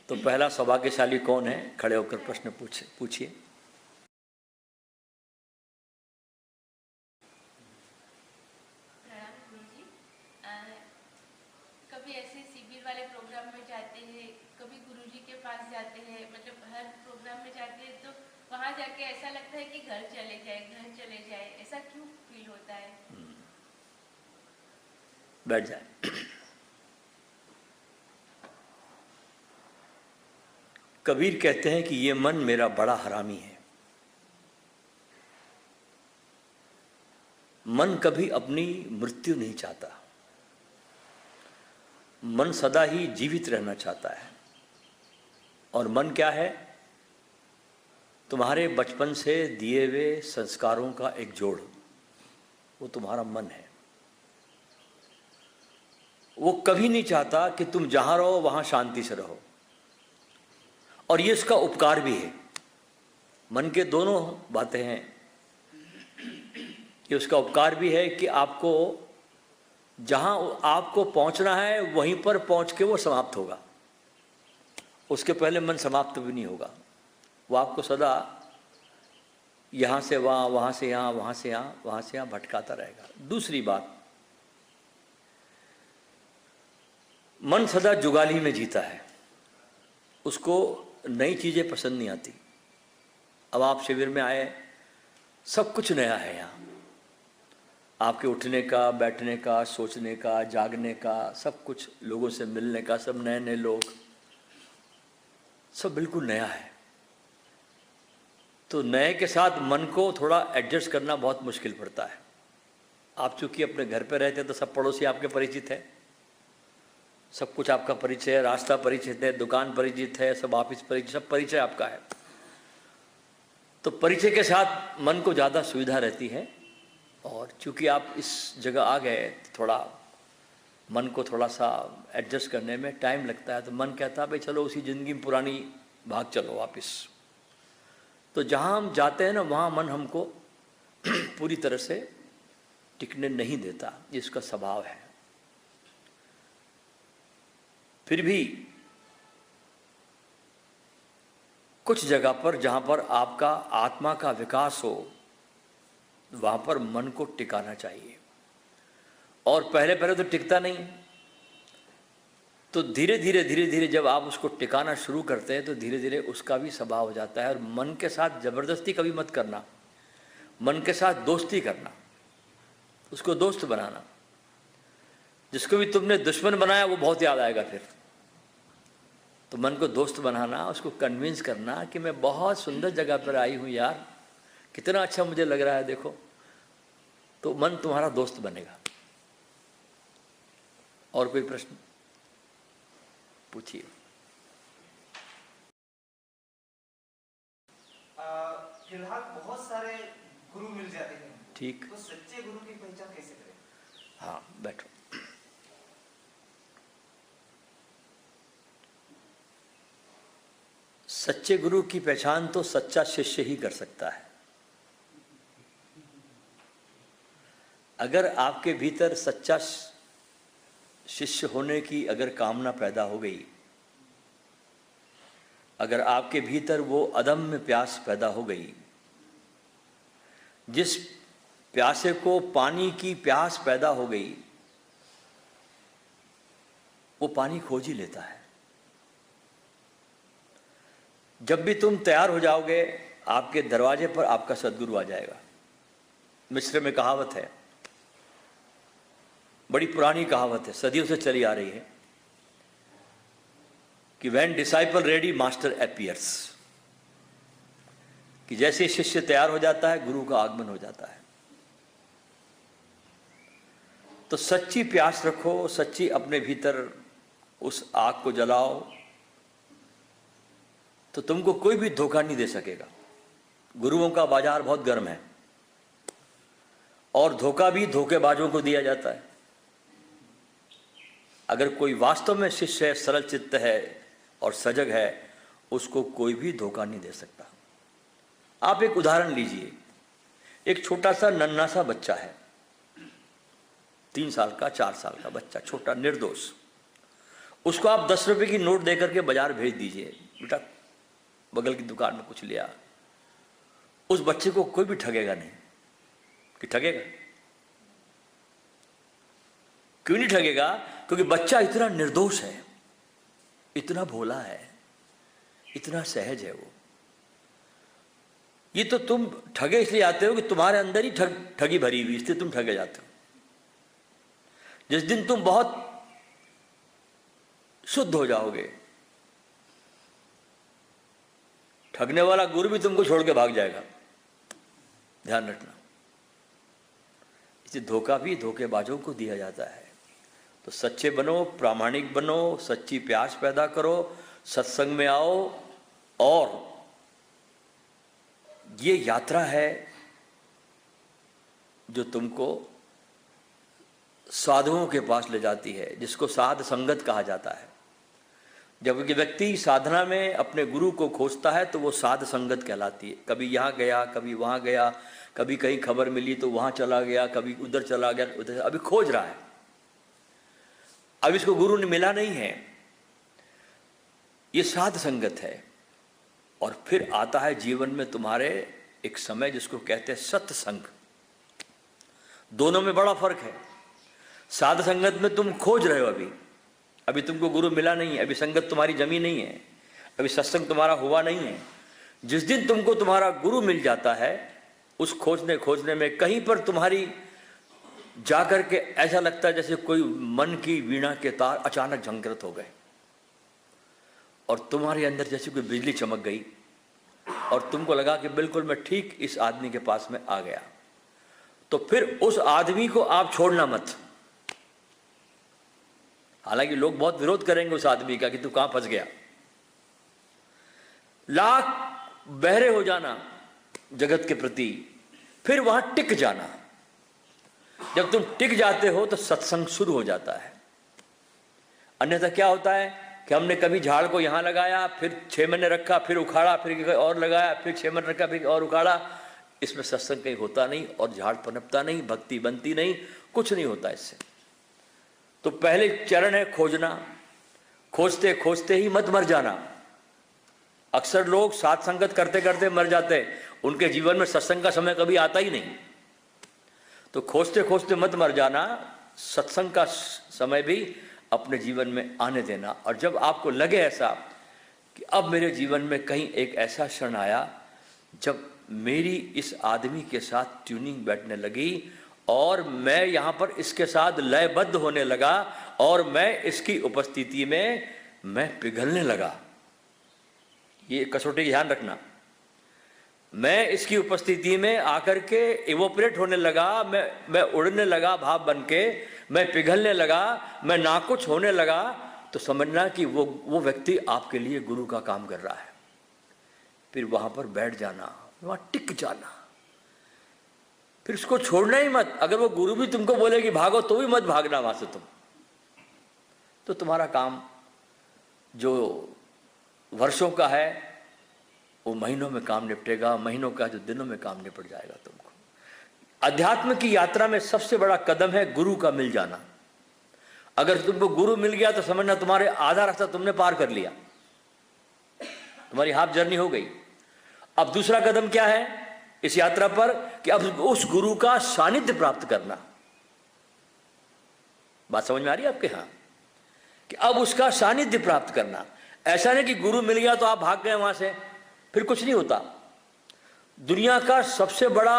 तो पहला सौभाग्यशाली कौन है? खड़े होकर प्रश्न पूछिए। कभी ऐसे शिविर वाले प्रोग्राम में जाते हैं, कभी गुरुजी के पास जाते हैं, मतलब हर प्रोग्राम में जाते हैं तो वहाँ जाके ऐसा लगता है कि घर चले जाए, ऐसा क्यों फील होता है? बैठ जाए। कबीर कहते हैं कि ये मन मेरा बड़ा हरामी है। मन कभी अपनी मृत्यु नहीं चाहता, मन सदा ही जीवित रहना चाहता है। और मन क्या है? तुम्हारे बचपन से दिए हुए संस्कारों का एक जोड़, वो तुम्हारा मन है। वो कभी नहीं चाहता कि तुम जहां रहो वहां शांति से रहो, और ये उसका उपकार भी है। मन के दोनों बातें हैं कि उसका उपकार भी है कि आपको जहां आपको पहुंचना है वहीं पर पहुंच के वो समाप्त होगा, उसके पहले मन समाप्त भी नहीं होगा। वो आपको सदा यहाँ से वहाँ, वहाँ से यहाँ, वहाँ से यहाँ, वहाँ से यहाँ भटकाता रहेगा। दूसरी बात, मन सदा जुगाली में जीता है, उसको नई चीज़ें पसंद नहीं आती। अब आप शिविर में आए, सब कुछ नया है यहाँ, आपके उठने का, बैठने का, सोचने का, जागने का, सब कुछ, लोगों से मिलने का, सब नए नए लोग, सब बिल्कुल नया है। तो नए के साथ मन को थोड़ा एडजस्ट करना बहुत मुश्किल पड़ता है। आप चूंकि अपने घर पे रहते हैं तो सब पड़ोसी आपके परिचित है, सब कुछ आपका परिचय है, रास्ता परिचित है, दुकान परिचित है, सब ऑफिस परिचित, सब परिचय आपका है। तो परिचय के साथ मन को ज़्यादा सुविधा रहती है। और चूंकि आप इस जगह आ गए तो थोड़ा मन को थोड़ा सा एडजस्ट करने में टाइम लगता है। तो मन कहता है भाई चलो उसी ज़िंदगी में पुरानी भाग चलो वापस। तो जहाँ हम जाते हैं ना, वहाँ मन हमको पूरी तरह से टिकने नहीं देता, ये इसका स्वभाव है। फिर भी कुछ जगह पर जहाँ पर आपका आत्मा का विकास हो, वहाँ पर मन को टिकाना चाहिए। और पहले पहले तो टिकता नहीं, तो धीरे धीरे जब आप उसको टिकाना शुरू करते हैं तो धीरे धीरे उसका भी स्वभाव हो जाता है। और मन के साथ ज़बरदस्ती कभी मत करना, मन के साथ दोस्ती करना, उसको दोस्त बनाना। जिसको भी तुमने दुश्मन बनाया वो बहुत याद आएगा फिर। तो मन को दोस्त बनाना, उसको कन्विंस करना कि मैं बहुत सुंदर जगह पर आई हूँ यार, कितना अच्छा मुझे लग रहा है देखो, तो मन तुम्हारा दोस्त बनेगा। और कोई प्रश्न पूछिए। फिलहाल बहुत सारे गुरु मिल जाते हैं, ठीक, तो सच्चे गुरु की पहचान कैसे करें? हाँ बैठो। सच्चे गुरु की पहचान तो सच्चा शिष्य ही कर सकता है। अगर आपके भीतर सच्चा शिष्य होने की अगर कामना पैदा हो गई, अगर आपके भीतर वो अदम्य प्यास पैदा हो गई, जिस प्यासे को पानी की प्यास पैदा हो गई, वो पानी खोज ही लेता है। जब भी तुम तैयार हो जाओगे, आपके दरवाजे पर आपका सद्गुरु आ जाएगा। मिस्र में कहावत है, बड़ी पुरानी कहावत है, सदियों से चली आ रही है कि when disciple ready master appears, कि जैसे शिष्य तैयार हो जाता है गुरु का आगमन हो जाता है। तो सच्ची प्यास रखो, सच्ची अपने भीतर उस आग को जलाओ, तो तुमको कोई भी धोखा नहीं दे सकेगा। गुरुओं का बाजार बहुत गर्म है, और धोखा भी धोखेबाजों को दिया जाता है। अगर कोई वास्तव में शिष्य है, सरल चित्त है और सजग है, उसको कोई भी धोखा नहीं दे सकता। आप एक उदाहरण लीजिए, एक छोटा सा नन्हा सा बच्चा है, 3 साल का 4 साल का बच्चा, छोटा निर्दोष, उसको आप 10 रुपए की नोट दे करके बाजार भेज दीजिए, बेटा बगल की दुकान में कुछ लिया, उस बच्चे को कोई भी ठगेगा नहीं। कि ठगेगा? क्यों नहीं ठगेगा? क्योंकि बच्चा इतना निर्दोष है, इतना भोला है, इतना सहज है वो। ये तो तुम ठगे इसलिए आते हो कि तुम्हारे अंदर ही ठगी भरी हुई, इसलिए तुम ठगे जाते हो। जिस दिन तुम बहुत शुद्ध हो जाओगे, ठगने वाला गुरु भी तुमको छोड़ के भाग जाएगा, ध्यान रखना। इसे धोखा भी धोखेबाजों को दिया जाता है। तो सच्चे बनो, प्रामाणिक बनो, सच्ची प्यास पैदा करो, सत्संग में आओ। और ये यात्रा है जो तुमको साधुओं के पास ले जाती है, जिसको साध संगत कहा जाता है। जब व्यक्ति साधना में अपने गुरु को खोजता है तो वो साध संगत कहलाती है। कभी यहाँ गया, कभी वहाँ गया, कभी कहीं खबर मिली तो वहाँ चला गया, कभी उधर चला गया, उधर, अभी खोज रहा है। अब इसको गुरु ने मिला नहीं है, ये साध संगत है। और फिर आता है जीवन में तुम्हारे एक समय जिसको कहते हैं सत्संग। दोनों में बड़ा फर्क है। साध संगत में तुम खोज रहे हो, अभी तुमको गुरु मिला नहीं है, अभी संगत तुम्हारी जमी नहीं है, अभी सत्संग तुम्हारा हुआ नहीं है। जिस दिन तुमको तुम्हारा गुरु मिल जाता है, उस खोजने में कहीं पर तुम्हारी जाकर के ऐसा लगता है जैसे कोई मन की वीणा के तार अचानक झंकृत हो गए और तुम्हारे अंदर जैसे कोई बिजली चमक गई और तुमको लगा कि बिल्कुल मैं ठीक इस आदमी के पास में आ गया। तो फिर उस आदमी को आप छोड़ना मत। हालांकि लोग बहुत विरोध करेंगे उस आदमी का कि तू कहां फंस गया। लाख बहरे हो जाना जगत के प्रति, फिर वहां टिक जाना। जब तुम टिक जाते हो तो सत्संग शुरू हो जाता है। अन्यथा क्या होता है कि हमने कभी झाड़ को यहां लगाया, फिर 6 महीने रखा, फिर उखाड़ा, फिर और लगाया, फिर 6 महीने रखा, फिर और उखाड़ा। इसमें सत्संग कहीं होता नहीं और झाड़ पनपता नहीं, भक्ति बनती नहीं, कुछ नहीं होता इससे। तो पहले चरण है खोजना। खोजते खोजते ही मत मर जाना। अक्सर लोग साथ संगत करते करते मर जाते हैं, उनके जीवन में सत्संग का समय कभी आता ही नहीं। तो खोजते खोजते मत मर जाना, सत्संग का समय भी अपने जीवन में आने देना। और जब आपको लगे ऐसा कि अब मेरे जीवन में कहीं एक ऐसा क्षण आया जब मेरी इस आदमी के साथ ट्यूनिंग बैठने लगी और मैं यहाँ पर इसके साथ लयबद्ध होने लगा और मैं इसकी उपस्थिति में मैं पिघलने लगा। ये कसौटी ध्यान रखना। मैं इसकी उपस्थिति में आकर के इवोपरेट होने लगा, मैं उड़ने लगा भाव बन के, मैं पिघलने लगा, मैं नाकुछ होने लगा। तो समझना कि वो व्यक्ति आपके लिए गुरु का काम कर रहा है। फिर वहां पर बैठ जाना, वहां टिक जाना, फिर उसको छोड़ना ही मत। अगर वो गुरु भी तुमको बोले कि भागो तो भी मत भागना वहां से तुम। तो तुम्हारा काम जो वर्षों का है वो महीनों में काम निपटेगा, महीनों का जो दिनों में काम निपट जाएगा तुमको। अध्यात्म की यात्रा में सबसे बड़ा कदम है गुरु का मिल जाना। अगर तुमको गुरु मिल गया तो समझना तुम्हारे आधा रास्ता तुमने पार कर लिया, तुम्हारी हाफ जर्नी हो गई। अब दूसरा कदम क्या है इस यात्रा पर कि अब उस गुरु का सानिध्य प्राप्त करना। बात समझ में आ रही है आपके? यहां कि अब उसका सानिध्य प्राप्त करना। ऐसा नहीं कि गुरु मिल गया तो आप भाग गए वहां से, फिर कुछ नहीं होता। दुनिया का सबसे बड़ा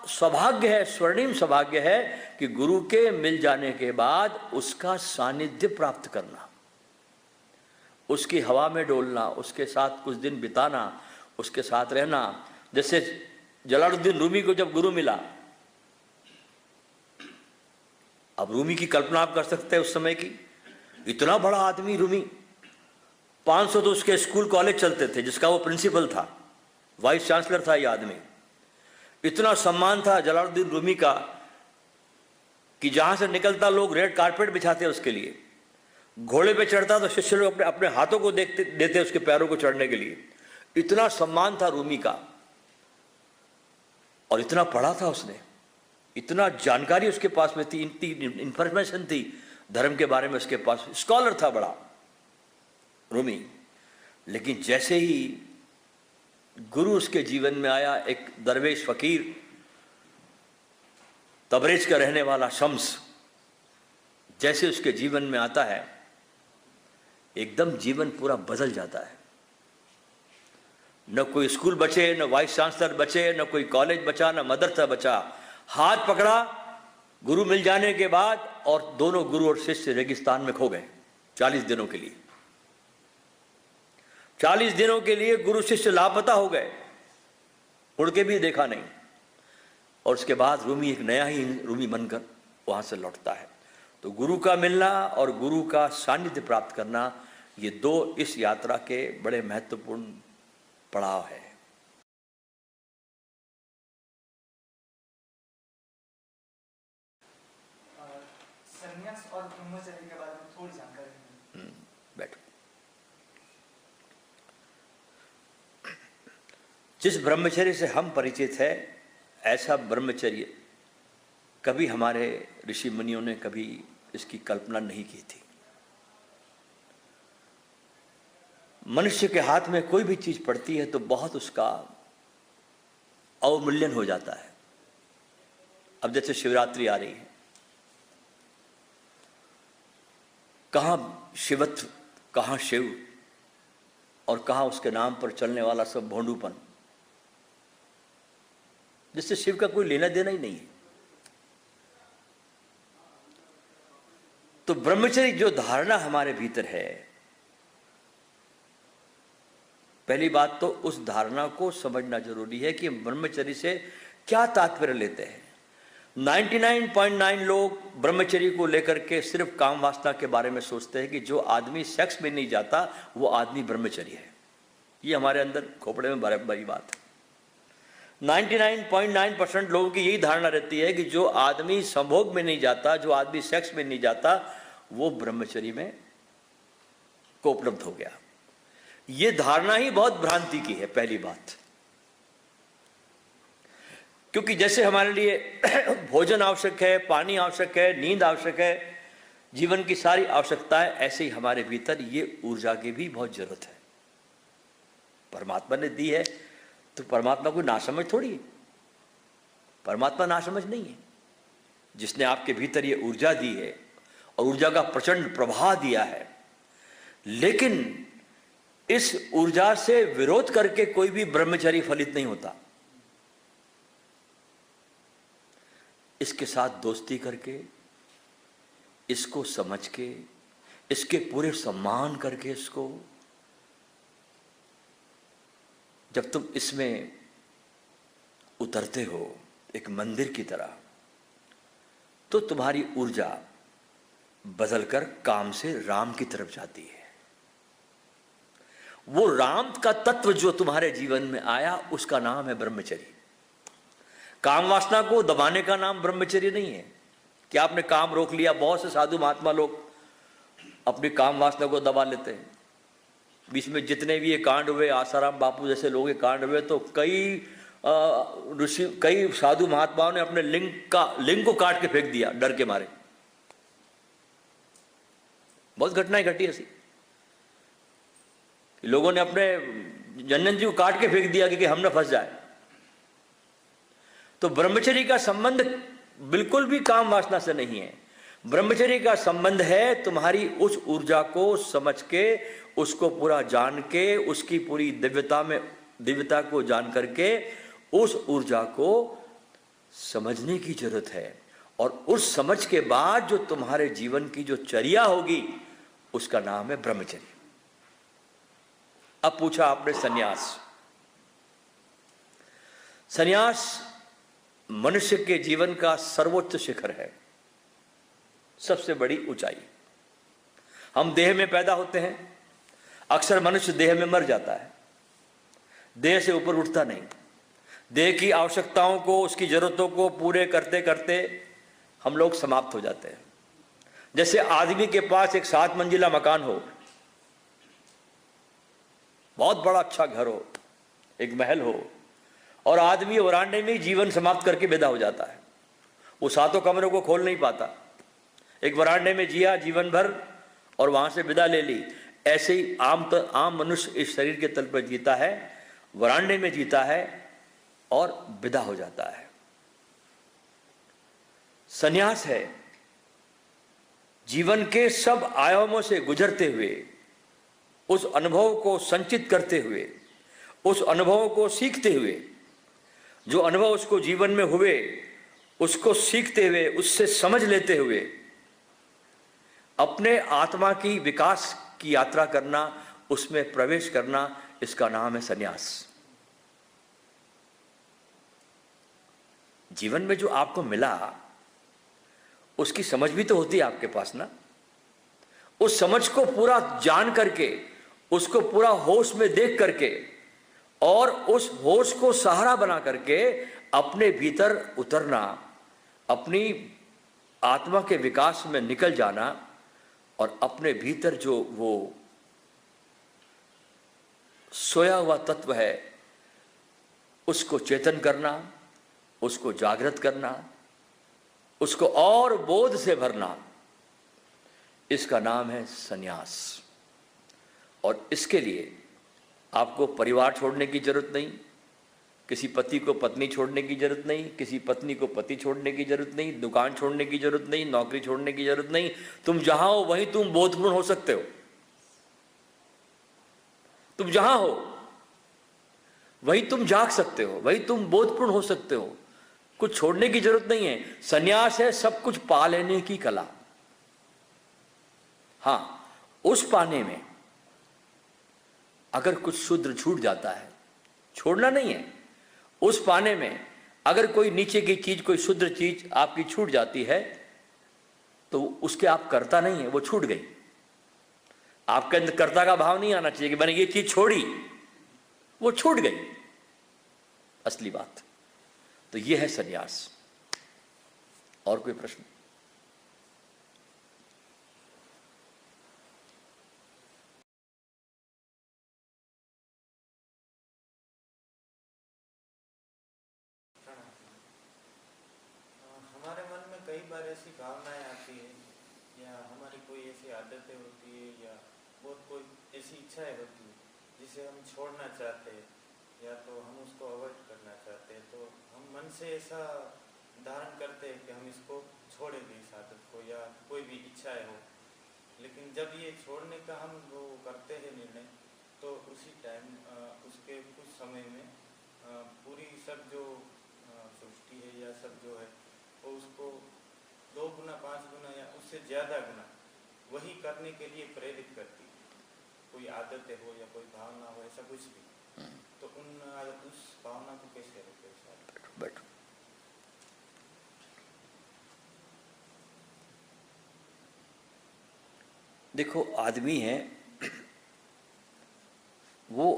सौभाग्य है, स्वर्णिम सौभाग्य है कि गुरु के मिल जाने के बाद उसका सानिध्य प्राप्त करना, उसकी हवा में डोलना, उसके साथ कुछ दिन बिताना, उसके साथ रहना। जैसे जलालुद्दीन रूमी को जब गुरु मिला, अब रूमी की कल्पना आप कर सकते हैं उस समय की। इतना बड़ा आदमी रूमी, 500 तो उसके स्कूल कॉलेज चलते थे, जिसका वो प्रिंसिपल था, वाइस चांसलर था ये आदमी। इतना सम्मान था जलालुद्दीन रूमी का कि जहां से निकलता लोग रेड कारपेट बिछाते उसके लिए। घोड़े पे चढ़ता तो शिष्य लोग अपने अपने हाथों को देते उसके पैरों को चढ़ने के लिए। इतना सम्मान था रूमी का। और इतना पढ़ा था उसने, इतना जानकारी उसके पास में थी, इतनी इंफॉर्मेशन थी धर्म के बारे में उसके पास, स्कॉलर था बड़ा। रूमी। लेकिन जैसे ही गुरु उसके जीवन में आया, एक दरवेश फकीर, तबरेज का रहने वाला शम्स, जैसे उसके जीवन में आता है, एकदम जीवन पूरा बदल जाता है। न कोई स्कूल बचे, न वाइस चांसलर बचे, न कोई कॉलेज बचा, न मदरसा बचा। हाथ पकड़ा गुरु मिल जाने के बाद, और दोनों गुरु और शिष्य रेगिस्तान में खो गए 40 दिनों के लिए। 40 दिनों के लिए गुरु शिष्य लापता हो गए, उड़ के भी देखा नहीं। और उसके बाद रूमी एक नया ही रूमी बनकर वहां से लौटता है। तो गुरु का मिलना और गुरु का सानिध्य प्राप्त करना, ये दो इस यात्रा के बड़े महत्वपूर्ण पड़ाव है। संन्यास और ब्रह्मचर्य के बारे में थोड़ी जानकारी। बैठो। जिस ब्रह्मचर्य से हम परिचित है, ऐसा ब्रह्मचर्य कभी हमारे ऋषि मुनियों ने कभी इसकी कल्पना नहीं की थी। मनुष्य के हाथ में कोई भी चीज पड़ती है तो बहुत उसका अवमूल्यन हो जाता है। अब जैसे शिवरात्रि आ रही है, कहाँ शिवत्व, कहाँ शिव, और कहाँ उसके नाम पर चलने वाला सब भोंडूपन, जिससे शिव का कोई लेना देना ही नहीं है। तो ब्रह्मचर्य जो धारणा हमारे भीतर है, पहली बात तो उस धारणा को समझना जरूरी है कि ब्रह्मचर्य से क्या तात्पर्य लेते हैं। 99.9 लोग ब्रह्मचर्य को लेकर के सिर्फ काम वासना के बारे में सोचते हैं कि जो आदमी सेक्स में नहीं जाता वो आदमी ब्रह्मचर्य है। ये हमारे अंदर खोपड़े में बड़ी बात है। 99.9% लोगों की यही धारणा रहती है कि जो आदमी संभोग में नहीं जाता, जो आदमी सेक्स में नहीं जाता, वो ब्रह्मचर्य में को उपलब्ध हो गया। ये धारणा ही बहुत भ्रांति की है, पहली बात। क्योंकि जैसे हमारे लिए भोजन आवश्यक है, पानी आवश्यक है, नींद आवश्यक है, जीवन की सारी आवश्यकताएं, ऐसे ही हमारे भीतर ये ऊर्जा की भी बहुत जरूरत है। परमात्मा ने दी है तो परमात्मा कोई नासमझ थोड़ी है। परमात्मा नासमझ नहीं है। जिसने आपके भीतर ये ऊर्जा दी है और ऊर्जा का प्रचंड प्रवाह दिया है, लेकिन इस ऊर्जा से विरोध करके कोई भी ब्रह्मचर्य फलित नहीं होता। इसके साथ दोस्ती करके, इसको समझ के, इसके पूरे सम्मान करके, इसको जब तुम इसमें उतरते हो एक मंदिर की तरह, तो तुम्हारी ऊर्जा बदलकर काम से राम की तरफ जाती है। वो राम का तत्व जो तुम्हारे जीवन में आया, उसका नाम है ब्रह्मचर्य। काम वासना को दबाने का नाम ब्रह्मचर्य नहीं है कि आपने काम रोक लिया। बहुत से साधु महात्मा लोग अपनी काम वासना को दबा लेते हैं। बीच में जितने भी ये कांड हुए, आसाराम बापू जैसे लोग ये कांड हुए, तो कई ऋषि, कई साधु महात्माओं ने अपने लिंग को काट के फेंक दिया डर के मारे। बहुत घटनाएं घटी ऐसी। लोगों ने अपने जनन जी को काट के फेंक दिया कि हम न फंस जाए। तो ब्रह्मचर्य का संबंध बिल्कुल भी काम वासना से नहीं है। ब्रह्मचर्य का संबंध है तुम्हारी उस ऊर्जा को समझ के, उसको पूरा जान के, उसकी पूरी दिव्यता को जान करके उस ऊर्जा को समझने की जरूरत है। और उस समझ के बाद जो तुम्हारे जीवन की जो चर्या होगी, उसका नाम है ब्रह्मचर्य। अब पूछा आपने सन्यास। सन्यास मनुष्य के जीवन का सर्वोच्च शिखर है, सबसे बड़ी ऊंचाई। हम देह में पैदा होते हैं, अक्सर मनुष्य देह में मर जाता है, देह से ऊपर उठता नहीं। देह की आवश्यकताओं को, उसकी जरूरतों को पूरे करते करते हम लोग समाप्त हो जाते हैं। जैसे आदमी के पास एक 7 मंजिला मकान हो, बहुत बड़ा अच्छा घर हो, एक महल हो, और आदमी वरांडे में जीवन समाप्त करके विदा हो जाता है। वो 7 कमरों को खोल नहीं पाता। एक वरांडे में जिया जीवन भर और वहां से विदा ले ली। ऐसे ही आम मनुष्य इस शरीर के तल पर जीता है, वरांडे में जीता है और विदा हो जाता है। संन्यास है जीवन के सब आयामों से गुजरते हुए, उस अनुभव को संचित करते हुए, उस अनुभव को सीखते हुए, जो अनुभव उसको जीवन में हुए उसको सीखते हुए, उससे समझ लेते हुए अपने आत्मा की विकास की यात्रा करना, उसमें प्रवेश करना, इसका नाम है संन्यास। जीवन में जो आपको मिला उसकी समझ भी तो होती है आपके पास ना। उस समझ को पूरा जान करके, उसको पूरा होश में देख करके और उस होश को सहारा बना करके अपने भीतर उतरना, अपनी आत्मा के विकास में निकल जाना और अपने भीतर जो वो सोया हुआ तत्व है उसको चेतन करना, उसको जागृत करना, उसको और बोध से भरना, इसका नाम है संन्यास। और इसके लिए आपको परिवार छोड़ने की जरूरत नहीं, किसी पति को पत्नी छोड़ने की जरूरत नहीं, किसी पत्नी को पति छोड़ने की जरूरत नहीं, दुकान छोड़ने की जरूरत नहीं, नौकरी छोड़ने की जरूरत नहीं। तुम जहां हो वहीं तुम बोधपूर्ण हो सकते हो। तुम जहां हो वहीं तुम जाग सकते हो, वहीं तुम बोधपूर्ण हो सकते हो। कुछ छोड़ने की जरूरत नहीं है। संन्यास है सब कुछ पा लेने की कला। हां, उस पाने में अगर कुछ शुद्र छूट जाता है, छोड़ना नहीं है, उस पाने में अगर कोई नीचे की चीज, कोई शुद्र चीज आपकी छूट जाती है तो उसके आप कर्ता नहीं है, वो छूट गई। आपके अंदर कर्ता का भाव नहीं आना चाहिए कि मैंने ये चीज छोड़ी, वो छूट गई असली बात। तो ये है संन्यास। और कोई प्रश्न? हमारे मन में कई बार ऐसी भावनाएं आती है या हमारी कोई ऐसी आदतें होती है या बहुत कोई ऐसी इच्छाएं होती है जिसे हम छोड़ना चाहते हैं या तो हम उसको अवॉइड करना चाहते हैं, तो हम मन से ऐसा धारण करते हैं कि हम इसको छोड़ेंगे, इस आदत को या कोई भी इच्छाएं हो। लेकिन जब ये छोड़ने का हम वो करते हैं निर्णय, तो उसी टाइम उसके कुछ समय में पूरी सब जो सृष्टि है या सब जो है वो उसको 2 गुना 5 गुना या उससे ज़्यादा गुना वही करने के लिए प्रेरित करती है। कोई आदतें हो या कोई भावना हो, ऐसा कुछ भी, तो उस भावना को कैसे रोके? बैठो। देखो, आदमी है वो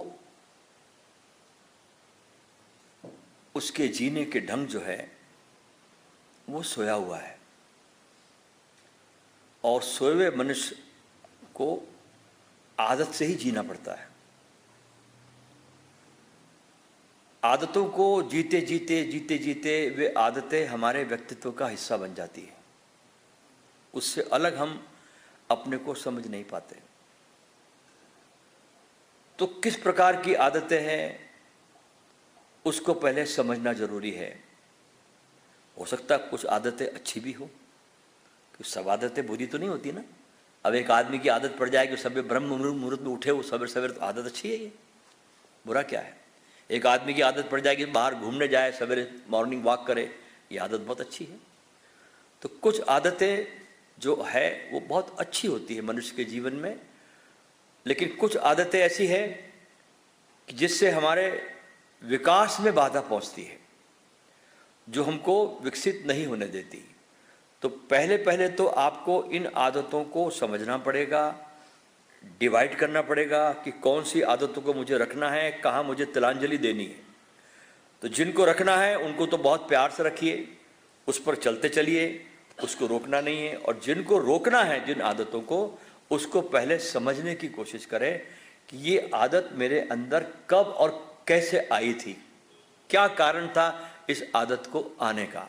उसके जीने के ढंग जो है वो सोया हुआ है, और सोए हुए मनुष्य को आदत से ही जीना पड़ता है। आदतों को जीते जीते जीते जीते वे आदतें हमारे व्यक्तित्व का हिस्सा बन जाती है। उससे अलग हम अपने को समझ नहीं पाते। तो किस प्रकार की आदतें हैं उसको पहले समझना जरूरी है। हो सकता है कुछ आदतें अच्छी भी हो, क्योंकि सब आदतें बुरी तो नहीं होती ना। अब एक आदमी की आदत पड़ जाए कि सवेरे ब्रह्म मुहूर्त में उठे, वो सवेरे सवेरे, तो आदत अच्छी है, ये बुरा क्या है। एक आदमी की आदत पड़ जाए कि बाहर घूमने जाए, सवेरे मॉर्निंग वॉक करे, ये आदत बहुत अच्छी है। तो कुछ आदतें जो है वो बहुत अच्छी होती है मनुष्य के जीवन में, लेकिन कुछ आदतें ऐसी है कि जिससे हमारे विकास में बाधा पहुंचती है, जो हमको विकसित नहीं होने देती। तो पहले पहले तो आपको इन आदतों को समझना पड़ेगा, डिवाइड करना पड़ेगा कि कौन सी आदतों को मुझे रखना है, कहाँ मुझे तिलांजलि देनी है। तो जिनको रखना है उनको तो बहुत प्यार से रखिए, उस पर चलते चलिए, उसको रोकना नहीं है। और जिनको रोकना है, जिन आदतों को, उसको पहले समझने की कोशिश करें कि ये आदत मेरे अंदर कब और कैसे आई थी, क्या कारण था इस आदत को आने का।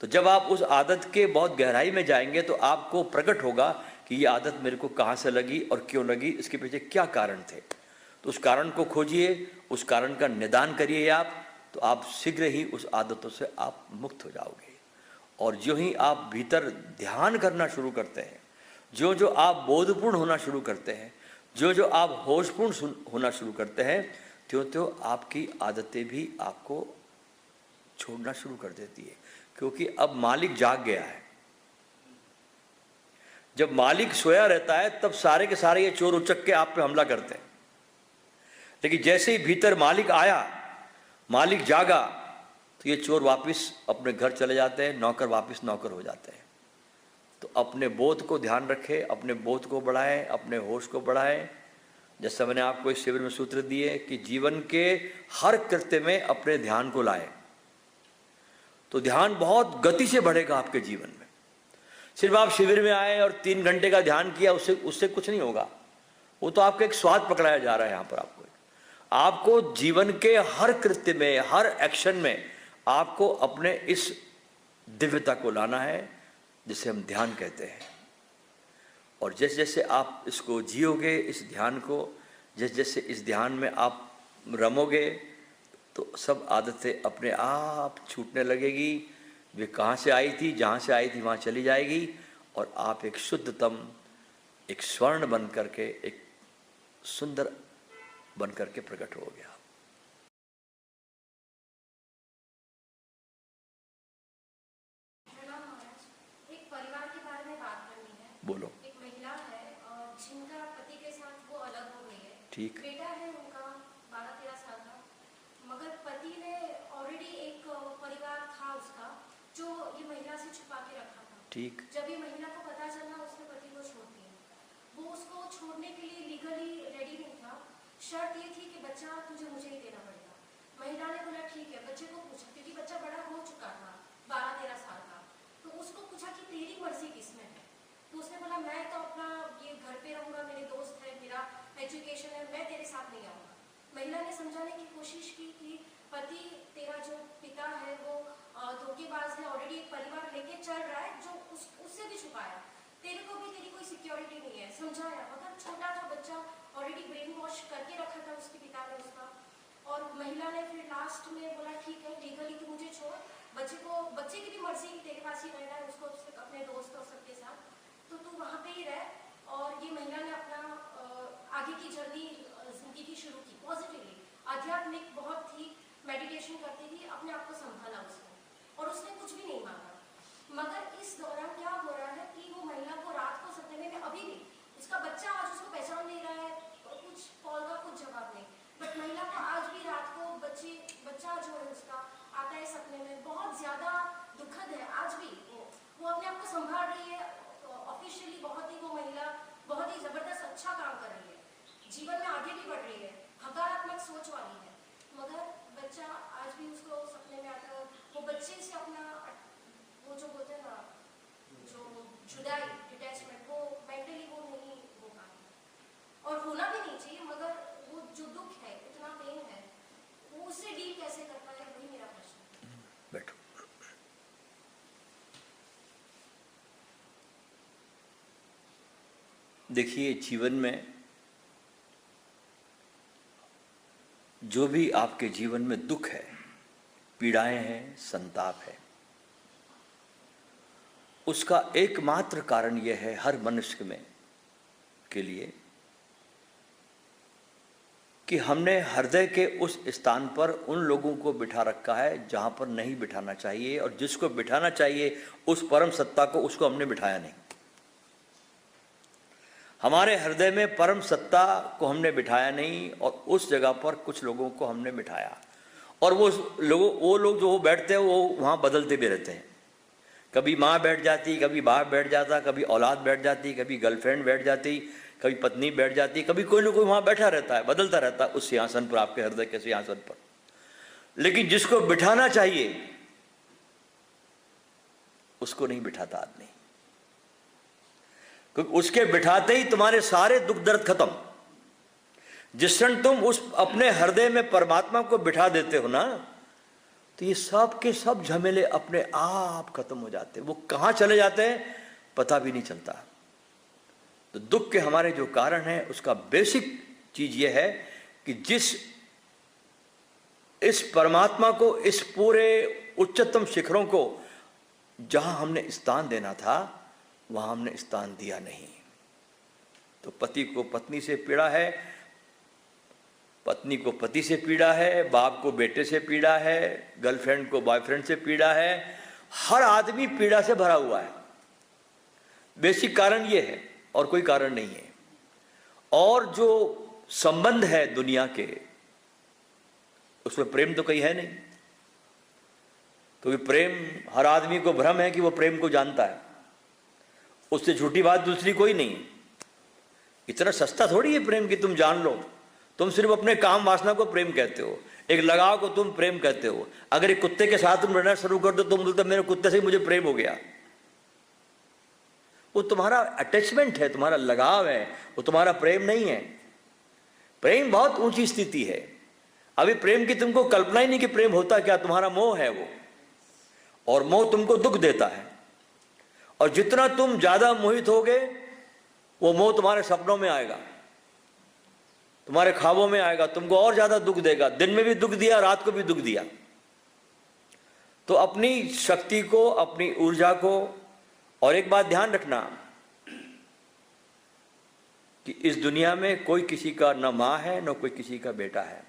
तो जब आप उस आदत के बहुत गहराई में जाएंगे तो आपको प्रकट होगा कि कि ये आदत मेरे को कहाँ से लगी और क्यों लगी, इसके पीछे क्या कारण थे। तो उस कारण को खोजिए, उस कारण का निदान करिए आप, तो आप शीघ्र ही उस आदतों से आप मुक्त हो जाओगे। और जो ही आप भीतर ध्यान करना शुरू करते हैं, जो जो आप बोधपूर्ण होना शुरू करते हैं, जो जो आप होशपूर्ण होना शुरू करते हैं, त्यों त्यों आपकी आदतें भी आपको छोड़ना शुरू कर देती है। क्योंकि अब मालिक जाग गया है। जब मालिक सोया रहता है तब सारे के सारे ये चोर उचक के आप पे हमला करते हैं, लेकिन जैसे ही भीतर मालिक आया, मालिक जागा, तो ये चोर वापस अपने घर चले जाते हैं, नौकर वापस नौकर हो जाते हैं। तो अपने बोध को ध्यान रखें, अपने बोध को बढ़ाएं, अपने होश को बढ़ाएं। जैसा मैंने आपको इस शिविर में सूत्र दिए कि जीवन के हर कृत्य में अपने ध्यान को लाएं, तो ध्यान बहुत गति से बढ़ेगा आपके जीवन में। सिर्फ आप शिविर में आए और 3 घंटे का ध्यान किया, उससे कुछ नहीं होगा। वो तो आपका एक स्वाद पकड़ाया जा रहा है यहाँ पर। आपको जीवन के हर कृत्य में, हर एक्शन में आपको अपने इस दिव्यता को लाना है, जिसे हम ध्यान कहते हैं। और जैसे जैसे आप इसको जियोगे, इस ध्यान को, जैसे जैसे इस ध्यान में आप रमोगे, तो सब आदतें अपने आप छूटने लगेगी। वे कहाँ से आई थी, जहाँ से आई थी वहाँ चली जाएगी, और आप एक शुद्धतम, एक स्वर्ण बन करके, एक सुंदर बन करके प्रकट हो गया। एक परिवार के बारे में बात करनी है। बोलो। एक महिला है जिनका पति के साथ वो अलग हो गई है। ठीक। बेटा है उनका 12-13 साल का, मगर पति ने ऑलरेडी एक परिवार था उसका, जो ये महिला से छुपा के रखा था। ठीक। जब ये महिला को पता चला, उसने पति को छोड़ दिया। वो उसको छोड़ने के लिए लीगली रेडी नहीं था। शर्त ये थी कि बच्चा तुझे मुझे ही देना पड़ेगा। महिला ने बोला ठीक है। बच्चे को पूछा, क्योंकि बच्चा बड़ा हो चुका था, 12-13 साल का, तो उसको पूछा कि तेरी मर्जी किसमें है। तो उसने बोला मैं तो अपना ये घर पे रहूंगा, मेरे दोस्त है, मेरा एजुकेशन है, मैं तेरे साथ नहीं आऊँगा। महिला ने समझाने की कोशिश की कि पति तेरा जो पिता है वो धोखेबाज है, ऑलरेडी एक परिवार लेके चल रहा है, जो उससे भी छुपाया, तेरे को भी तेरी कोई सिक्योरिटी नहीं है। समझाया, मगर छोटा था बच्चा, ऑलरेडी ब्रेन वॉश करके रखा था उसके पिता ने उसका। और महिला ने फिर लास्ट में बोला ठीक है, लीगली तू मुझे छोड़, बच्चे की भी मर्जी, तेरे पास ही रहना है, उसको अपने दोस्त और सबके साथ, तो तू वहाँ पे ही रह। और ये महिला ने अपना आगे की जर्नी जिंदगी की शुरू की पॉजिटिवली। आध्यात्मिक बहुत थी, मेडिटेशन करती थी, अपने आप को संभाला उसने, और उसने कुछ भी नहीं मांगा। मगर इस दौरान क्या हो रहा है कि वो महिला को रात को सपने में, अभी भी उसका बच्चा आज उसको पहचान नहीं रहा है, कुछ कॉल का कुछ जवाब नहीं, बट महिला को आज भी रात को बच्चा जो है उसका आता है सपने में। बहुत ज्यादा दुखद है आज भी। वो अपने आप को संभाल रही है ऑफिशियली, बहुत ही वो महिला बहुत ही जबरदस्त अच्छा काम कर रही है, जीवन में आगे भी बढ़ रही है, सकारात्मक सोच वाली है, मगर बच्चा आज भी उसको सपने में आता है। वो बच्चे से अपना वो जो बोलते हैं ना, जो जुदाई, डिटैचमेंट, वो मेंटली वो नहीं हो पाता, और होना भी नहीं चाहिए, मगर वो जो दुख है, इतना पेन है, वो उससे डील कैसे करता है, वही मेरा प्रश्न है। बैठो। देखिए, जीवन में जो भी आपके जीवन में दुख है, पीड़ाएं हैं, संताप है, उसका एकमात्र कारण यह है हर मनुष्य में के लिए कि हमने हृदय के उस स्थान पर उन लोगों को बिठा रखा है जहां पर नहीं बिठाना चाहिए, और जिसको बिठाना चाहिए उस परम सत्ता को, उसको हमने बिठाया नहीं। हमारे हृदय में परम सत्ता को हमने बिठाया नहीं, और उस जगह पर कुछ लोगों को हमने बिठाया, और वो लोग जो बैठते हैं वो वहाँ बदलते भी रहते हैं। कभी माँ बैठ जाती, कभी बाप बैठ जाता, कभी औलाद बैठ जाती, कभी गर्लफ्रेंड बैठ जाती, कभी पत्नी बैठ जाती, कभी कोई ना कोई वहाँ बैठा रहता है, बदलता रहता है उस सिंहासन पर, आपके हृदय के सिंहासन पर। लेकिन जिसको बिठाना चाहिए उसको नहीं बिठाता आदमी, क्योंकि उसके बिठाते ही तुम्हारे सारे दुख दर्द खत्म। जिस क्षण तुम उस अपने हृदय में परमात्मा को बिठा देते हो ना, तो ये सब के सब झमेले अपने आप खत्म हो जाते हैं। वो कहाँ चले जाते हैं पता भी नहीं चलता। तो दुख के हमारे जो कारण है उसका बेसिक चीज ये है कि इस परमात्मा को, इस पूरे उच्चतम शिखरों को जहां हमने स्थान देना था वहां हमने स्थान दिया नहीं। तो पति को पत्नी से पीड़ा है, पत्नी को पति से पीड़ा है, बाप को बेटे से पीड़ा है, गर्लफ्रेंड को बॉयफ्रेंड से पीड़ा है। हर आदमी पीड़ा से भरा हुआ है। बेसिक कारण ये है और कोई कारण नहीं है। और जो संबंध है दुनिया के, उसमें प्रेम तो कहीं है नहीं, क्योंकि प्रेम, हर आदमी को भ्रम है कि वो प्रेम को जानता है। उससे झूठी बात दूसरी कोई नहीं। इतना सस्ता थोड़ी है प्रेम कि तुम जान लो। तुम सिर्फ अपने काम वासना को प्रेम कहते हो, एक लगाव को तुम प्रेम कहते हो। अगर एक कुत्ते के साथ तुम रहना शुरू कर दो, तुम बोलते मेरे कुत्ते से मुझे प्रेम हो गया। वो तुम्हारा अटैचमेंट है, तुम्हारा लगाव है, वो तुम्हारा प्रेम नहीं है। प्रेम बहुत ऊंची स्थिति है। अभी प्रेम की तुमको कल्पना ही नहीं कि प्रेम होता क्या, तुम्हारा मोह है वो। और मोह तुमको दुख देता है। और जितना तुम ज्यादा मोहित होगे, वो मोह तुम्हारे सपनों में आएगा, तुम्हारे ख्वाबों में आएगा, तुमको और ज्यादा दुख देगा। दिन में भी दुख दिया, रात को भी दुख दिया। तो अपनी शक्ति को, अपनी ऊर्जा को, और एक बात ध्यान रखना कि इस दुनिया में कोई किसी का न मां है न कोई किसी का बेटा है।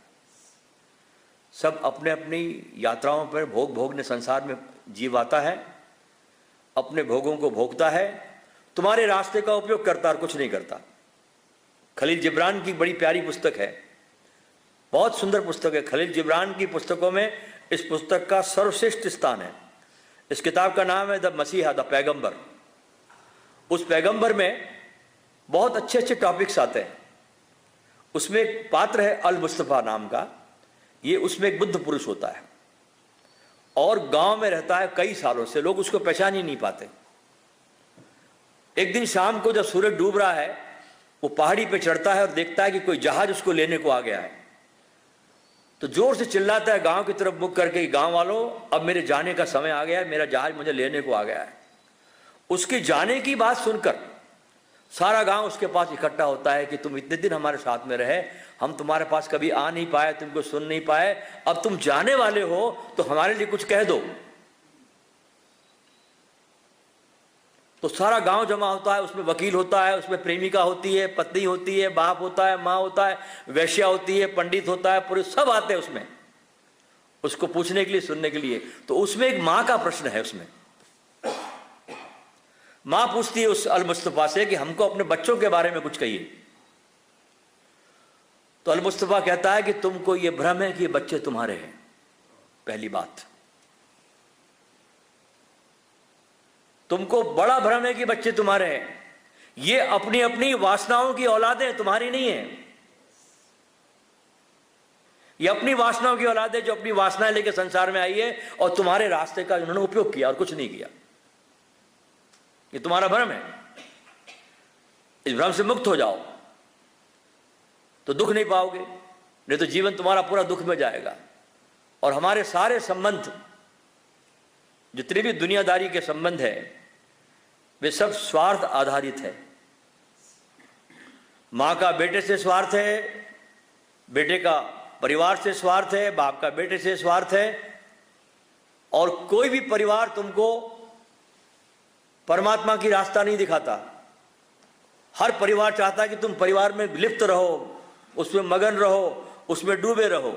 सब अपने अपनी यात्राओं पर भोग भोगने संसार में जीव आता है, अपने भोगों को भोगता है, तुम्हारे रास्ते का उपयोग करता और कुछ नहीं करता। खलील जिब्रान की बड़ी प्यारी पुस्तक है, बहुत सुंदर पुस्तक है। खलील जिब्रान की पुस्तकों में इस पुस्तक का सर्वश्रेष्ठ स्थान है। इस किताब का नाम है द मसीहा, द पैगंबर। उस पैगंबर में बहुत अच्छे अच्छे टॉपिक्स आते हैं। उसमें एक पात्र है अल मुस्तफ़ा नाम का। ये उसमें एक बुद्ध पुरुष होता है और गांव में रहता है कई सालों से, लोग उसको पहचान ही नहीं पाते। एक दिन शाम को जब सूरज डूब रहा है, वो पहाड़ी पे चढ़ता है और देखता है कि कोई जहाज उसको लेने को आ गया है। तो जोर से चिल्लाता है गांव की तरफ मुख करके, गांव वालों अब मेरे जाने का समय आ गया है, मेरा जहाज मुझे लेने को आ गया है। उसके जाने की बात सुनकर सारा गांव उसके पास इकट्ठा होता है कि तुम इतने दिन हमारे साथ में रहे, हम तुम्हारे पास कभी आ नहीं पाए, तुमको सुन नहीं पाए, अब तुम जाने वाले हो तो हमारे लिए कुछ कह दो। तो सारा गांव जमा होता है, उसमें वकील होता है, उसमें प्रेमिका होती है, पत्नी होती है, बाप होता है, माँ होता है, वैश्या होती है, पंडित होता है, पूरे सब आते हैं उसमें उसको पूछने के लिए, सुनने के लिए। तो उसमें एक माँ का प्रश्न है। उसमें माँ पूछती है उस अल मुस्तफ़ा से कि हमको अपने बच्चों के बारे में कुछ कहिए। तो अल मुस्तफ़ा कहता है कि तुमको ये भ्रम है कि ये बच्चे तुम्हारे हैं। पहली बात, तुमको बड़ा भ्रम है कि बच्चे तुम्हारे हैं। ये अपनी अपनी वासनाओं की औलादें, तुम्हारी नहीं है। ये अपनी वासनाओं की औलादें जो अपनी वासनाएं लेकर संसार में आई है और तुम्हारे रास्ते का उन्होंने उपयोग किया और कुछ नहीं किया। ये तुम्हारा भ्रम है। इस भ्रम से मुक्त हो जाओ तो दुख नहीं पाओगे, नहीं तो जीवन तुम्हारा पूरा दुख में जाएगा। और हमारे सारे संबंध, जितने भी दुनियादारी के संबंध है, वे सब स्वार्थ आधारित है। मां का बेटे से स्वार्थ है, बेटे का परिवार से स्वार्थ है, बाप का बेटे से स्वार्थ है। और कोई भी परिवार तुमको परमात्मा की रास्ता नहीं दिखाता। हर परिवार चाहता है कि तुम परिवार में लिप्त रहो, उसमें मगन रहो, उसमें डूबे रहो।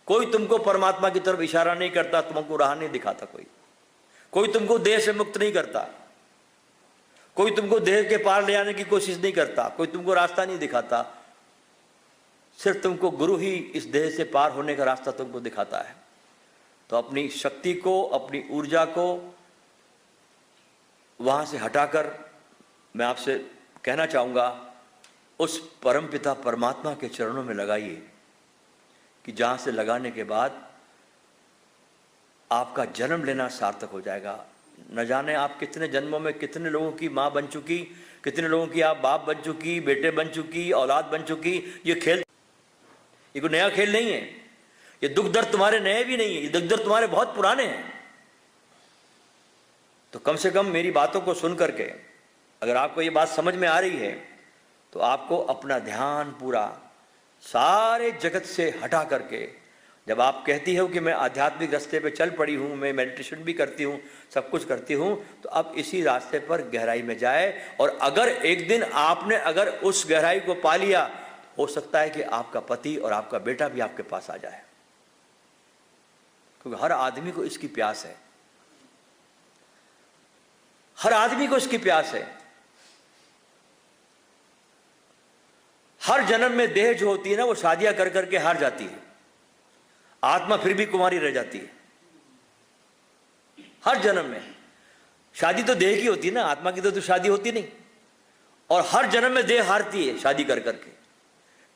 कोई तुमको परमात्मा की तरफ इशारा नहीं करता, तुमको राह नहीं दिखाता। कोई तुमको देह से मुक्त नहीं करता, कोई तुमको देह के पार ले आने की कोशिश नहीं करता, कोई तुमको रास्ता नहीं दिखाता। सिर्फ तुमको गुरु ही इस देह से पार होने का रास्ता तुमको दिखाता है। तो अपनी शक्ति को, अपनी ऊर्जा को वहां से हटाकर मैं आपसे कहना चाहूंगा, उस परमपिता परमात्मा के चरणों में लगाइए कि जहां से लगाने के बाद आपका जन्म लेना सार्थक हो जाएगा। न जाने आप कितने जन्मों में कितने लोगों की माँ बन चुकी, कितने लोगों की आप बाप बन चुकी, बेटे बन चुकी, औलाद बन चुकी। ये खेल, ये कोई नया खेल नहीं है। ये दुख दर्द तुम्हारे नए भी नहीं है, ये दुख दर्द तुम्हारे बहुत पुराने हैं। तो कम से कम मेरी बातों को सुन करके अगर आपको ये बात समझ में आ रही है तो आपको अपना ध्यान पूरा सारे जगत से हटा करके, जब आप कहती हो कि मैं आध्यात्मिक रास्ते पे चल पड़ी हूँ, मैं मेडिटेशन भी करती हूँ, सब कुछ करती हूँ, तो अब इसी रास्ते पर गहराई में जाए। और अगर एक दिन आपने अगर उस गहराई को पा लिया, हो सकता है कि आपका पति और आपका बेटा भी आपके पास आ जाए, क्योंकि हर आदमी को इसकी प्यास है, हर आदमी को इसकी प्यास है। हर जन्म में देह जो होती है ना, वो शादियां कर करके हार जाती है, आत्मा फिर भी कुमारी रह जाती है। हर जन्म में शादी तो देह की होती है ना, आत्मा की तो शादी होती नहीं। और हर जन्म में देह हारती है शादी कर करके,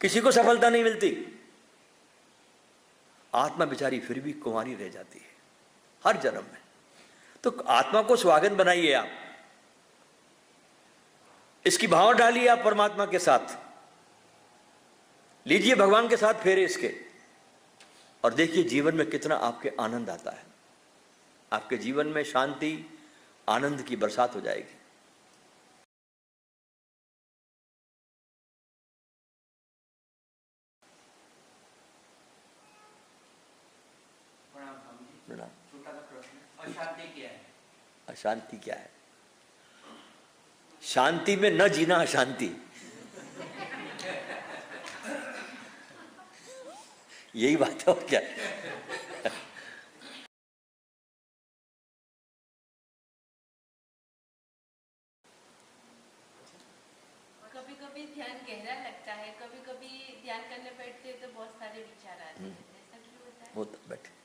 किसी को सफलता नहीं मिलती, आत्मा बेचारी फिर भी कुमारी रह जाती है हर जन्म में। तो आत्मा को स्वागत बनाइए आप, इसकी भाव डालिए आप परमात्मा के साथ, लीजिए भगवान के साथ फेरे इसके, और देखिए जीवन में कितना आपके आनंद आता है। आपके जीवन में शांति, आनंद की बरसात हो जाएगी। प्रणाम। छोटा सा प्रश्न, अशांति क्या है? अशांति क्या है? शांति में न जीना अशांति, यही बात है। और क्या? कभी कभी ध्यान गहरा लगता है, कभी कभी ध्यान करने बैठते तो बहुत सारे विचार आते हैं, ऐसा क्यों होता है? होता बैठे।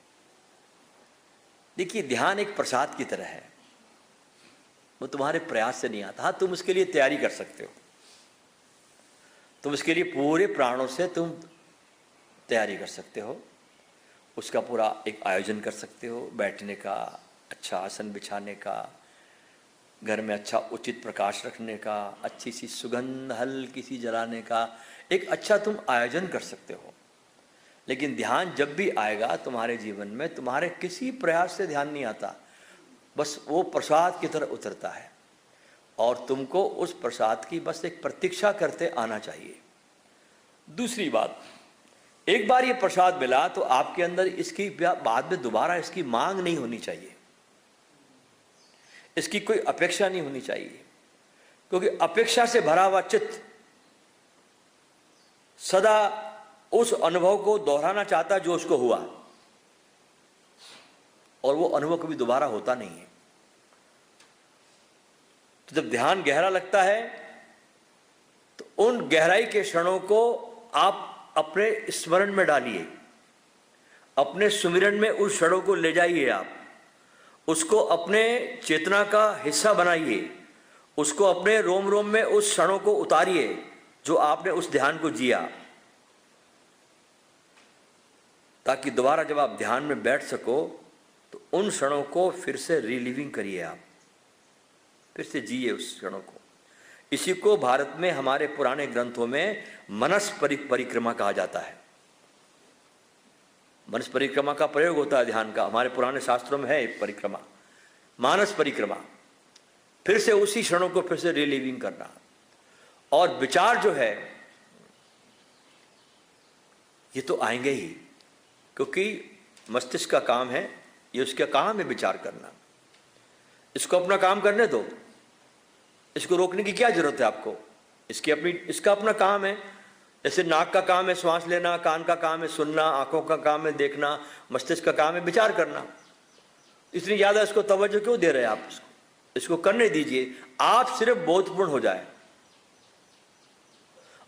देखिए, ध्यान एक प्रसाद की तरह है, वो तुम्हारे प्रयास से नहीं आता। हाँ, तुम उसके लिए तैयारी कर सकते हो, तुम उसके लिए पूरे प्राणों से तुम तैयारी कर सकते हो, उसका पूरा एक आयोजन कर सकते हो, बैठने का, अच्छा आसन बिछाने का, घर में अच्छा उचित प्रकाश रखने का, अच्छी सी सुगंध हल्की सी जलाने का, एक अच्छा तुम आयोजन कर सकते हो। लेकिन ध्यान जब भी आएगा तुम्हारे जीवन में, तुम्हारे किसी प्रयास से ध्यान नहीं आता, बस वो प्रसाद की तरह उतरता है, और तुमको उस प्रसाद की बस एक प्रतीक्षा करते आना चाहिए। दूसरी बात, एक बार ये प्रसाद मिला तो आपके अंदर इसकी बाद में दोबारा इसकी मांग नहीं होनी चाहिए, इसकी कोई अपेक्षा नहीं होनी चाहिए, क्योंकि अपेक्षा से भरा हुआ चित्त सदा उस अनुभव को दोहराना चाहता जो उसको हुआ, और वो अनुभव कभी दोबारा होता नहीं है। तो जब ध्यान गहरा लगता है तो उन गहराई के क्षणों को आप अपने स्मरण में डालिए, अपने सुमिरन में उस क्षणों को ले जाइए, आप उसको अपने चेतना का हिस्सा बनाइए, उसको अपने रोम रोम में उस क्षणों को उतारिए जो आपने उस ध्यान को जिया, ताकि दोबारा जब आप ध्यान में बैठ सको तो उन क्षणों को फिर से रिलीविंग करिए, आप फिर से जिए उस क्षणों को। इसी को भारत में हमारे पुराने ग्रंथों में मनस परिक्रमा कहा जाता है। मनस परिक्रमा का प्रयोग होता है ध्यान का, हमारे पुराने शास्त्रों में है एक परिक्रमा, मानस परिक्रमा। फिर से उसी क्षणों को फिर से रिलीविंग करना। और विचार जो है ये तो आएंगे ही, क्योंकि मस्तिष्क का काम है, ये उसका काम है विचार करना। इसको अपना काम करने दो, इसको रोकने की क्या जरूरत है आपको? इसका अपना काम है। जैसे नाक का काम है श्वास लेना, कान का काम है सुनना, आंखों का काम है देखना, मस्तिष्क का काम है विचार करना। इतनी ज़्यादा इसको तवज्जो क्यों दे रहे हैं आप? इसको करने दीजिए, आप सिर्फ बोधपूर्ण हो जाए।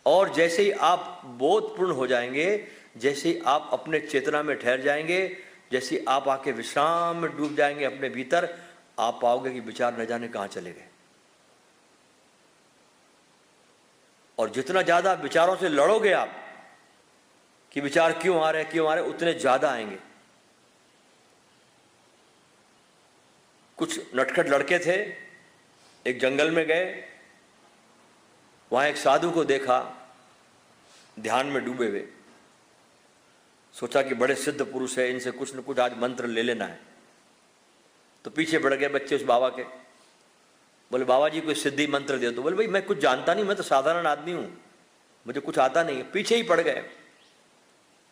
और जैसे ही आप बोधपूर्ण हो जाएंगे, जैसे ही आप अपने चेतना में ठहर जाएंगे, जैसे ही आप आके विश्राम में डूब जाएंगे अपने भीतर, आप पाओगे कि विचार न जाने कहाँ चले गए। और जितना ज़्यादा विचारों से लड़ोगे आप कि विचार क्यों आ रहे हैं, क्यों आ रहे हैं, उतने ज़्यादा आएंगे। कुछ नटखट लड़के थे, एक जंगल में गए, वहाँ एक साधु को देखा ध्यान में डूबे हुए। सोचा कि बड़े सिद्ध पुरुष है, इनसे कुछ न कुछ आज मंत्र ले लेना है। तो पीछे बढ़ गए बच्चे उस बाबा के। बोले बाबा जी कोई सिद्धि मंत्र दे दो। बोले भाई मैं कुछ जानता नहीं, मैं तो साधारण आदमी हूँ, मुझे कुछ आता नहीं है। पीछे ही पड़ गए।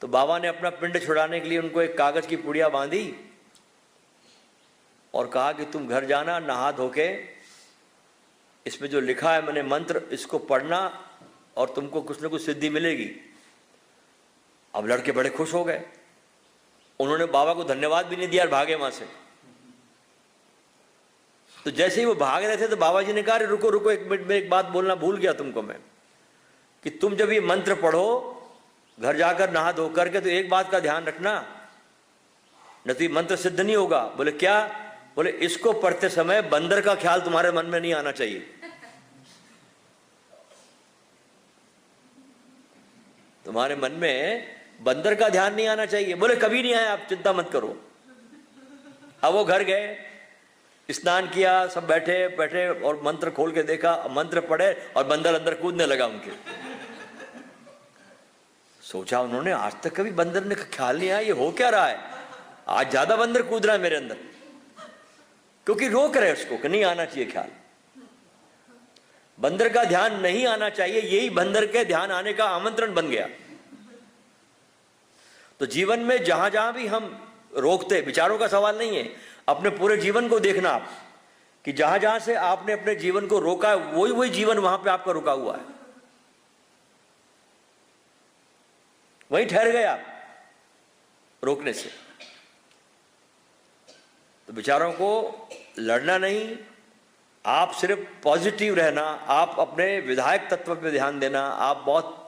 तो बाबा ने अपना पिंड छुड़ाने के लिए उनको एक कागज की पुड़िया बांधी और कहा कि तुम घर जाना, नहा धोके इसमें जो लिखा है मैंने मंत्र, इसको पढ़ना और तुमको कुछ न कुछ सिद्धि मिलेगी। अब लड़के बड़े खुश हो गए। उन्होंने बाबा को धन्यवाद भी नहीं दिया और भागे वहां से। तो जैसे ही वो भाग रहे थे तो बाबा जी ने कहा अरे रुको रुको, एक मिनट में एक बात बोलना भूल गया तुमको मैं, कि तुम जब ये मंत्र पढ़ो घर जाकर नहा धो करके, तो एक बात का ध्यान रखना, न तो ये मंत्र सिद्ध नहीं होगा। बोले क्या? बोले इसको पढ़ते समय बंदर का ख्याल तुम्हारे मन में नहीं आना चाहिए। तुम्हारे मन में बंदर का ध्यान नहीं आना चाहिए। बोले कभी नहीं आया, आप चिंता मत करो। अब वो घर गए, स्नान किया, सब बैठे बैठे और मंत्र खोल के देखा, मंत्र पढ़े और बंदर अंदर कूदने लगा उनके। सोचा उन्होंने आज तक कभी बंदर ने ख्याल नहीं आया, ये हो क्या रहा है, आज ज्यादा बंदर कूद रहा है मेरे अंदर, क्योंकि रोक रहे उसको कि नहीं आना चाहिए ख्याल। बंदर का ध्यान नहीं आना चाहिए, यही बंदर के ध्यान आने का आमंत्रण बन गया। तो जीवन में जहां जहां भी हम रोकते, विचारों का सवाल नहीं है, अपने पूरे जीवन को देखना आप, कि जहां जहां से आपने अपने जीवन को रोका है वही वही जीवन वहां पे आपका रुका हुआ है, वहीं ठहर गए आप रोकने से। तो विचारों को लड़ना नहीं, आप सिर्फ पॉजिटिव रहना, आप अपने विधायक तत्व पे ध्यान देना, आप बहुत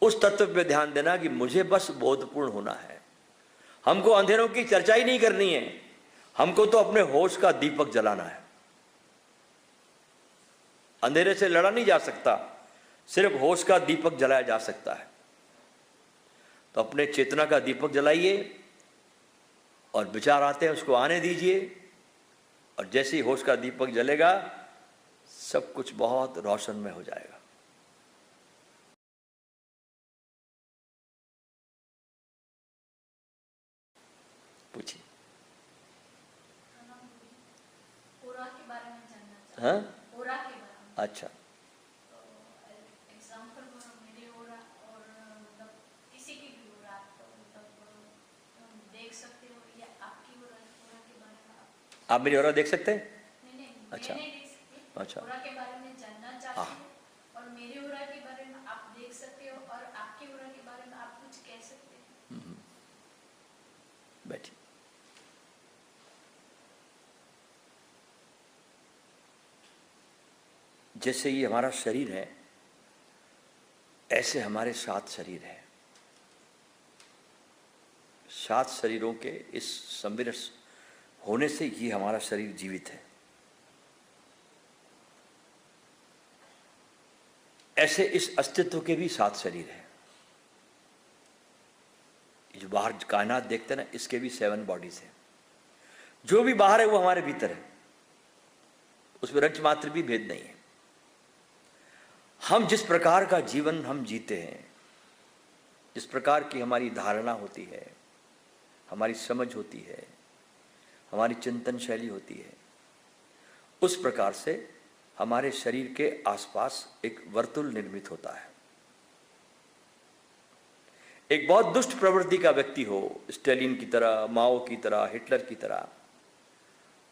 उस तत्व पे ध्यान देना कि मुझे बस बोधपूर्ण होना है। हमको अंधेरों की चर्चा ही नहीं करनी है, हमको तो अपने होश का दीपक जलाना है। अंधेरे से लड़ा नहीं जा सकता, सिर्फ होश का दीपक जलाया जा सकता है। तो अपने चेतना का दीपक जलाइए और विचार आते हैं उसको आने दीजिए, और जैसे ही होश का दीपक जलेगा सब कुछ बहुत रोशन में हो जाएगा। पूछिए। ओरा के बारे में जानना चाहती हाँ, हूँ। ओरा के बारे में। अच्छा, एग्जाम्पल मेरे ओरा और मतलब किसी की भी ओरा आप मतलब देख सकते हो, या आपकी ओरा के बारे में आप मेरी ओरा देख सकते हैं? नहीं अच्छा। मैं नहीं देख सकती। अच्छा। ओरा के बारे में जानना चाहती हाँ। हूँ और मेरे ओरा के बारे में आप देख सकते हो और आपके ओरा के बारे में आप कुछ कह सकते हो। बैठिए। जैसे ये हमारा शरीर है, ऐसे हमारे 7 शरीर हैं। 7 शरीरों के इस सम्मिलित होने से ये हमारा शरीर जीवित है। ऐसे इस अस्तित्व के भी 7 शरीर हैं। जो बाहर कायनात देखते हैं ना, इसके भी 7 बॉडीज हैं। जो भी बाहर है वो हमारे भीतर है, उसमें रंच मात्र भी भेद नहीं है। हम जिस प्रकार का जीवन हम जीते हैं, जिस प्रकार की हमारी धारणा होती है, हमारी समझ होती है, हमारी चिंतन शैली होती है, उस प्रकार से हमारे शरीर के आसपास एक वर्तुल निर्मित होता है। एक बहुत दुष्ट प्रवृत्ति का व्यक्ति हो, स्टालिन की तरह, माओ की तरह, हिटलर की तरह,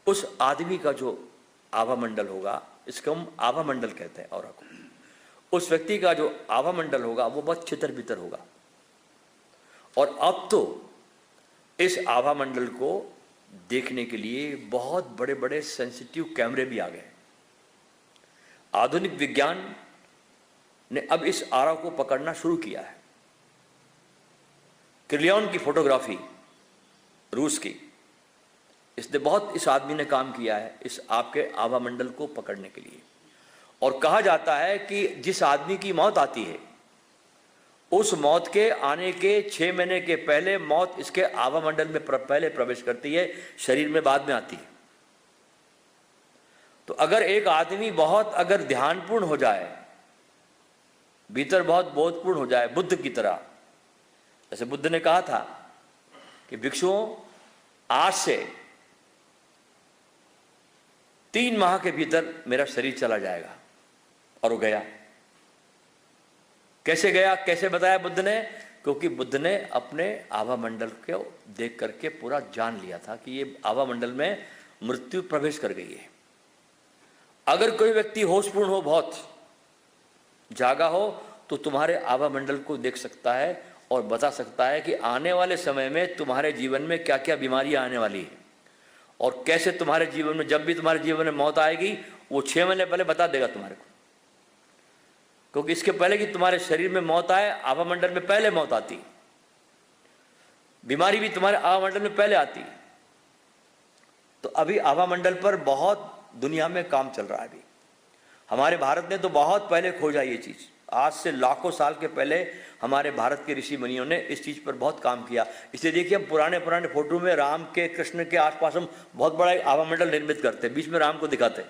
उस आदमी का जो आभामंडल होगा, इसको हम आभामंडल कहते हैं औरा को, उस व्यक्ति का जो आभामंडल होगा वो बहुत छितर बितर होगा। और अब तो इस आभामंडल को देखने के लिए बहुत बड़े बड़े सेंसिटिव कैमरे भी आ गए। आधुनिक विज्ञान ने अब इस आरा को पकड़ना शुरू किया है। क्रिलियन की फोटोग्राफी, रूस की, इसने बहुत, इस आदमी ने काम किया है इस आपके आभामंडल को पकड़ने के लिए। और कहा जाता है कि जिस आदमी की मौत आती है, उस मौत के आने के 6 महीने के पहले मौत इसके आभामंडल में पहले प्रवेश करती है, शरीर में बाद में आती है। तो अगर एक आदमी बहुत अगर ध्यानपूर्ण हो जाए, भीतर बहुत बोधपूर्ण हो जाए, बुद्ध की तरह, जैसे बुद्ध ने कहा था कि भिक्षुओं, आज से 3 माह के भीतर मेरा शरीर चला जाएगा। और वो गया। कैसे गया, कैसे बताया बुद्ध ने? क्योंकि बुद्ध ने अपने आभा मंडल को देख करके पूरा जान लिया था कि ये आभा मंडल में मृत्यु प्रवेश कर गई है। अगर कोई व्यक्ति होशपूर्ण हो, बहुत जागा हो, तो तुम्हारे आभा मंडल को देख सकता है और बता सकता है कि आने वाले समय में तुम्हारे जीवन में क्या क्या बीमारियां आने वाली है और कैसे तुम्हारे जीवन में, जब भी तुम्हारे जीवन में मौत आएगी, वो 6 महीने पहले बता देगा तुम्हारे को। क्योंकि इसके पहले कि तुम्हारे शरीर में मौत आए, आभा मंडल में पहले मौत आती, बीमारी भी तुम्हारे आभा मंडल में पहले आती। तो अभी आभा मंडल पर बहुत दुनिया में काम चल रहा है। अभी हमारे भारत ने तो बहुत पहले खोजा ये चीज। आज से लाखों साल के पहले हमारे भारत के ऋषि मुनियों ने इस चीज पर बहुत काम किया। इसलिए देखिए, हम पुराने पुराने फोटो में राम के, कृष्ण के आसपास हम बहुत बड़ा आभा मंडल निर्मित करते, बीच में राम को दिखाते।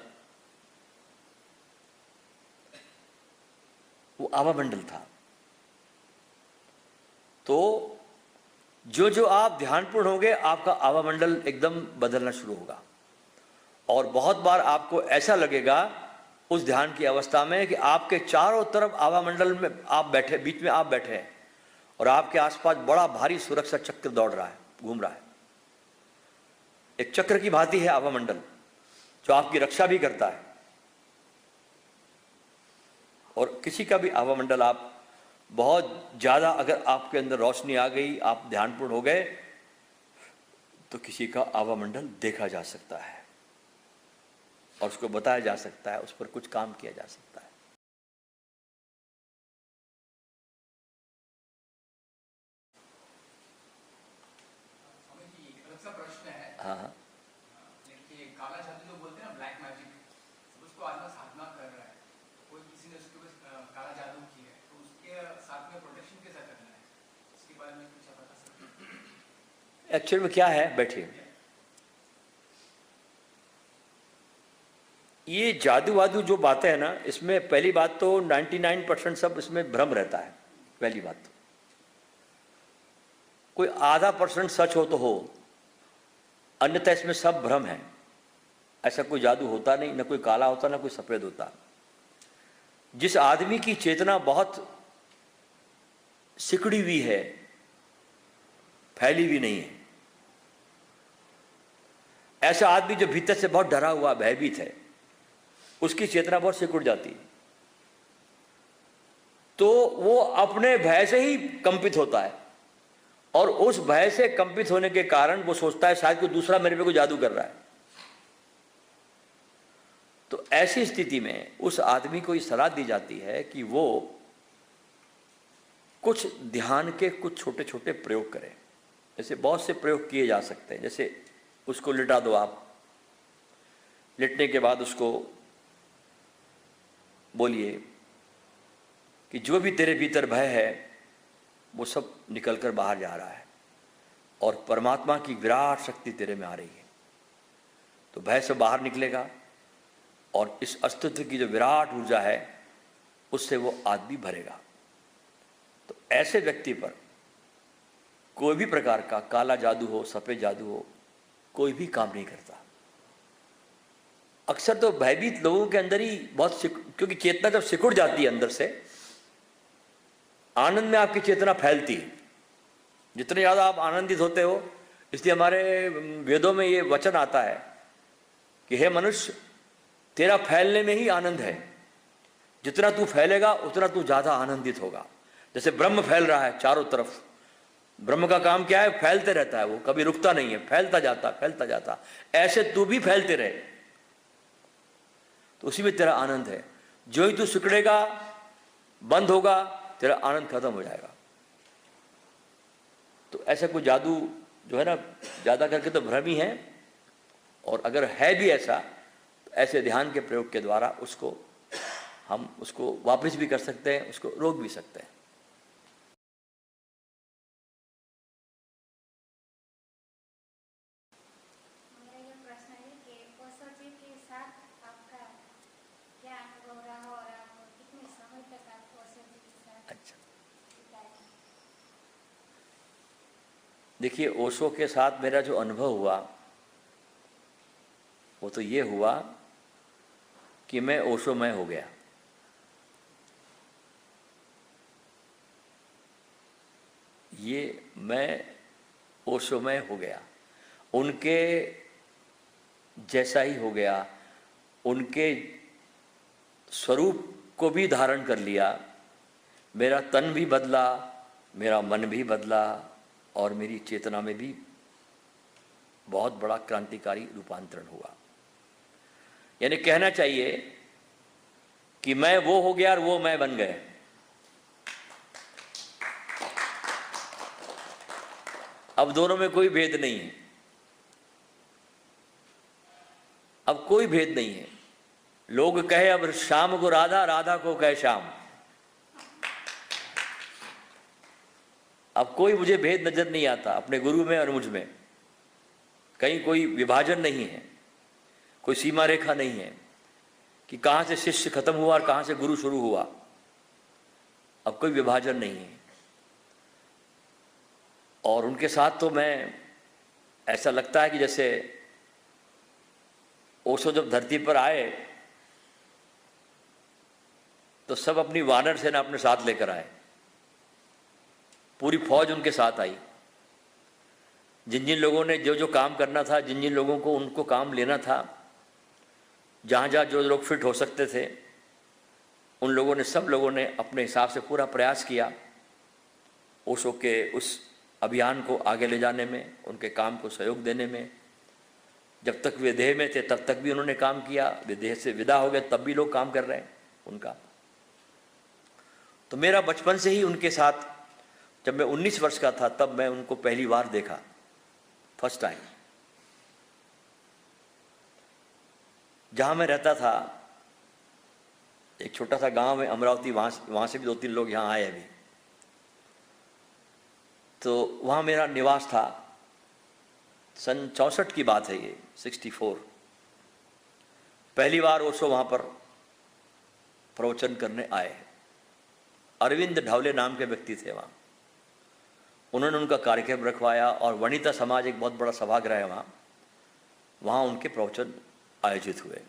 वो आभा मंडल था। तो जो जो आप ध्यानपूर्ण होंगे, आपका आभा मंडल एकदम बदलना शुरू होगा। और बहुत बार आपको ऐसा लगेगा उस ध्यान की अवस्था में कि आपके चारों तरफ आभा मंडल में आप बैठे, बीच में आप बैठे हैं और आपके आसपास बड़ा भारी सुरक्षा चक्र दौड़ रहा है, घूम रहा है। एक चक्र की भांति है आभा मंडल, जो आपकी रक्षा भी करता है। और किसी का भी आभा मंडल आप बहुत ज्यादा, अगर आपके अंदर रोशनी आ गई, आप ध्यानपूर्ण हो गए, तो किसी का आभा मंडल देखा जा सकता है और उसको बताया जा सकता है, उस पर कुछ काम किया जा सकता है। स्वामी जी, एक अलग सा प्रश्न है। हाँ, देखिए, काला जादू जो बोलते हैं ना, ब्लैक मैजिक, उसको आदमी साधना कर रहा है, कोई किसी ने उसके ऊपर काला जादू किया है, तो उसके साथ में प्रोटेक्शन कैसा करना है, इसके बारे में कुछ बता सकते हैं? एक्चुअल में क्या है, बैठिए। ये जादू वादू जो बातें हैं ना, इसमें पहली बात तो 99% सब इसमें भ्रम रहता है। पहली बात तो कोई आधा % सच हो तो हो, अन्यथा इसमें सब भ्रम है। ऐसा कोई जादू होता नहीं, ना कोई काला होता, ना कोई सफेद होता। जिस आदमी की चेतना बहुत सिकुड़ी हुई है, फैली हुई नहीं है, ऐसा आदमी जो भीतर से बहुत डरा हुआ, भयभीत है, उसकी चेतना बहुत सिकुड़ जाती है। तो वो अपने भय से ही कंपित होता है और उस भय से कंपित होने के कारण वो सोचता है शायद कोई दूसरा मेरे पे कोई जादू कर रहा है। तो ऐसी स्थिति में उस आदमी को ये सलाह दी जाती है कि वो कुछ ध्यान के कुछ छोटे छोटे प्रयोग करें। जैसे बहुत से प्रयोग किए जा सकते हैं। जैसे उसको लिटा दो आप, लिटने के बाद उसको बोलिए कि जो भी तेरे भीतर भय है वो सब निकलकर बाहर जा रहा है और परमात्मा की विराट शक्ति तेरे में आ रही है। तो भय से बाहर निकलेगा और इस अस्तित्व की जो विराट ऊर्जा है उससे वो आदमी भरेगा। तो ऐसे व्यक्ति पर कोई भी प्रकार का काला जादू हो, सफ़ेद जादू हो, कोई भी काम नहीं करता। अक्सर तो भयभीत लोगों के अंदर ही बहुत, क्योंकि चेतना जब सिकुड़ जाती है अंदर से, आनंद में आपकी चेतना फैलती है। जितने ज़्यादा आप आनंदित होते हो, इसलिए हमारे वेदों में ये वचन आता है कि हे मनुष्य, तेरा फैलने में ही आनंद है। जितना तू फैलेगा उतना तू ज़्यादा आनंदित होगा। जैसे ब्रह्म फैल रहा है चारों तरफ, ब्रह्म का काम क्या है? फैलते रहता है, वो कभी रुकता नहीं है, फैलता जाता फैलता जाता। ऐसे तू भी फैलते रहे तो उसी में तेरा आनंद है। जो ही तू सिकुड़ेगा, बंद होगा, तेरा आनंद खत्म हो जाएगा। तो ऐसा कोई जादू जो है ना, ज़्यादा करके तो भ्रम ही है। और अगर है भी ऐसा, तो ऐसे ध्यान के प्रयोग के द्वारा उसको हम उसको वापस भी कर सकते हैं, उसको रोक भी सकते हैं। मेरा ये प्रश्न है कि ओशो जी के साथ आपका क्या अनुभव रहा और आप कितने समय तक आप ओशो जी के साथ अच्छा, बिताए? देखिए, ओशो के साथ मेरा जो अनुभव हुआ वो तो ये हुआ कि मैं ओशोमय हो गया। ये मैं ओशोमय हो गया, उनके जैसा ही हो गया, उनके स्वरूप को भी धारण कर लिया। मेरा तन भी बदला, मेरा मन भी बदला और मेरी चेतना में भी बहुत बड़ा क्रांतिकारी रूपांतरण हुआ। यानी कहना चाहिए कि मैं वो हो गया और वो मैं बन गए। अब दोनों में कोई भेद नहीं है, अब कोई भेद नहीं है। लोग कहे अब श्याम को राधा, राधा को कहे श्याम। अब कोई मुझे भेद नजर नहीं आता अपने गुरु में और मुझ में। कहीं कोई विभाजन नहीं है, कोई सीमा रेखा नहीं है कि कहाँ से शिष्य खत्म हुआ और कहाँ से गुरु शुरू हुआ। अब कोई विभाजन नहीं है। और उनके साथ तो मैं, ऐसा लगता है कि जैसे ओशो जब धरती पर आए तो सब अपनी वानर सेना अपने साथ लेकर आए, पूरी फौज उनके साथ आई। जिन जिन लोगों ने जो जो काम करना था, जिन जिन लोगों को उनको काम लेना था, जहाँ जहाँ जो लोग फिट हो सकते थे, उन लोगों ने, सब लोगों ने अपने हिसाब से पूरा प्रयास किया ओशो के उस अभियान को आगे ले जाने में, उनके काम को सहयोग देने में। जब तक वे देह में थे तब तक भी उन्होंने काम किया, वे देह से विदा हो गए तब भी लोग काम कर रहे हैं उनका। तो मेरा बचपन से ही उनके साथ, जब मैं 19 वर्ष का था तब मैं उनको पहली बार देखा, फर्स्ट टाइम। जहाँ मैं रहता था, एक छोटा सा गांव है अमरावती, वहाँ से भी 2-3 लोग यहाँ आए अभी। तो वहाँ मेरा निवास था। सन 64 की बात है ये, 64। पहली बार ओशो वहाँ पर प्रवचन करने आए। अरविंद ढावले नाम के व्यक्ति थे वहाँ। उन्होंने उनका कार्यक्रम रखवाया और वनिता समाज एक बहुत बड़ा सभागृह है वहाँ उनके प्रवचन आयोजित हुए।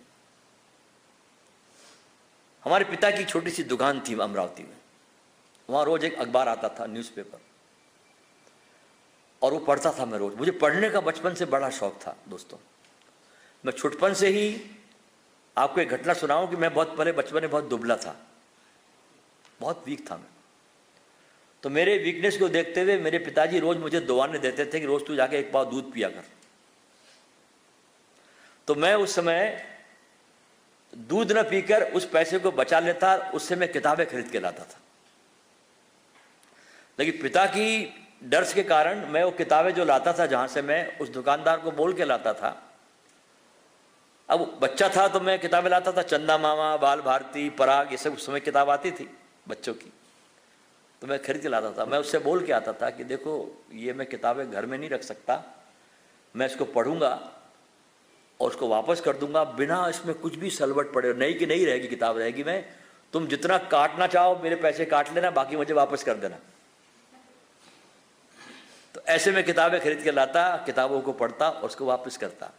हमारे पिता की छोटी सी दुकान थी अमरावती में, वहाँ रोज एक अखबार आता था, न्यूज़पेपर, और वो पढ़ता था मैं रोज। मुझे पढ़ने का बचपन से बड़ा शौक था दोस्तों। मैं छुटपन से ही, आपको एक घटना सुनाऊं कि मैं बहुत पहले बचपन में बहुत दुबला था, बहुत वीक था मैं। तो मेरे वीकनेस को देखते हुए मेरे पिताजी रोज मुझे दुआने देते थे कि रोज तू जाके एक पाव दूध पिया कर। तो मैं उस समय दूध न पीकर उस पैसे को बचा लेता, उससे मैं किताबें खरीद के लाता था। लेकिन पिता की डर के कारण मैं वो किताबें जो लाता था, जहां से मैं उस दुकानदार को बोल के लाता था। अब बच्चा था तो मैं किताबें लाता था, चंदा मामा, बाल भारती, पराग, ये सब उस समय किताब आती थी बच्चों की, तो मैं खरीद के लाता था। मैं उससे बोल के आता था कि देखो ये मैं किताबें घर में नहीं रख सकता, मैं इसको पढ़ूंगा और उसको वापस कर दूंगा बिना इसमें कुछ भी सलवट पड़े। नई की नहीं रहेगी किताब, रहेगी। मैं, तुम जितना काटना चाहो मेरे पैसे काट लेना, बाकी मुझे वापस कर देना। तो ऐसे में किताबें खरीद के लाता, किताबों को पढ़ता और उसको वापस करता।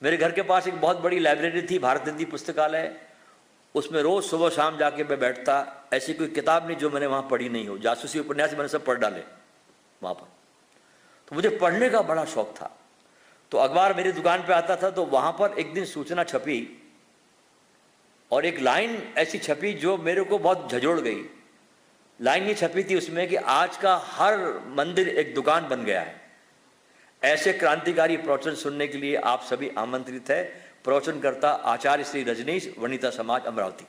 मेरे घर के पास एक बहुत बड़ी लाइब्रेरी थी, भारत हिंदी पुस्तकालय। उसमें रोज सुबह शाम जाके मैं बैठता। ऐसी कोई किताब नहीं जो मैंने वहाँ पढ़ी नहीं हो। जासूसी उपन्यास मैंने सब पढ़ डाले वहाँ पर। तो मुझे पढ़ने का बड़ा शौक था। तो अखबार मेरी दुकान पे आता था, तो वहाँ पर एक दिन सूचना छपी और एक लाइन ऐसी छपी जो मेरे को बहुत झंझोड़ गई। लाइन ये छपी थी उसमें कि आज का हर मंदिर एक दुकान बन गया है। ऐसे क्रांतिकारी प्रवचन सुनने के लिए आप सभी आमंत्रित है। प्रवचनकर्ता आचार्य श्री रजनीश, वनिता समाज, अमरावती।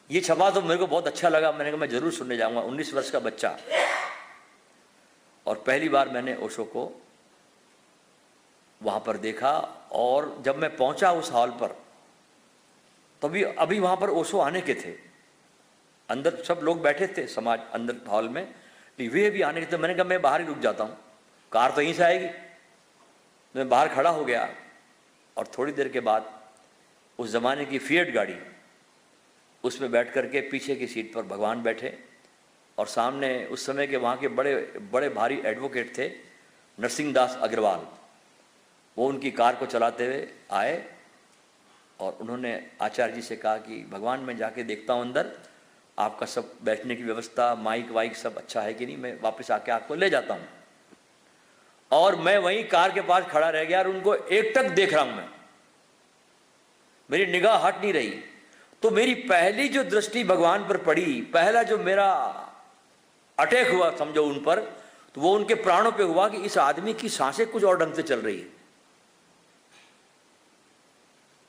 ये छपा तो मेरे को बहुत अच्छा लगा। मैंने कहा मैं जरूर सुनने जाऊंगा। 19 वर्ष का बच्चा, और पहली बार मैंने ओशो को वहां पर देखा। और जब मैं पहुंचा उस हॉल पर, तभी अभी वहां पर ओशो आने के थे। अंदर सब लोग बैठे थे समाज अंदर हॉल में, वे भी आने के थे। मैंने कहा मैं बाहर ही रुक जाता हूँ, कार तो यहीं से आएगी। मैं बाहर खड़ा हो गया और थोड़ी देर के बाद उस ज़माने की फिएट गाड़ी, उसमें बैठ करके पीछे की सीट पर भगवान बैठे और सामने उस समय के वहाँ के बड़े बड़े भारी एडवोकेट थे, नरसिंह दास अग्रवाल। वो उनकी कार को चलाते हुए आए और उन्होंने आचार्य जी से कहा कि भगवान मैं जाके देखता हूँ अंदर, आपका सब बैठने की व्यवस्था, माइक वाइक सब अच्छा है कि नहीं, मैं वापस आके आपको ले जाता हूँ। और मैं वहीं कार के पास खड़ा रह गया और उनको एकटक देख रहा हूँ मैं, मेरी निगाह हट नहीं रही। तो मेरी पहली जो दृष्टि भगवान पर पड़ी, पहला जो मेरा अटैक हुआ समझो उन पर, तो वो उनके प्राणों पे हुआ कि इस आदमी की सांसें कुछ और ढंग से चल रही है।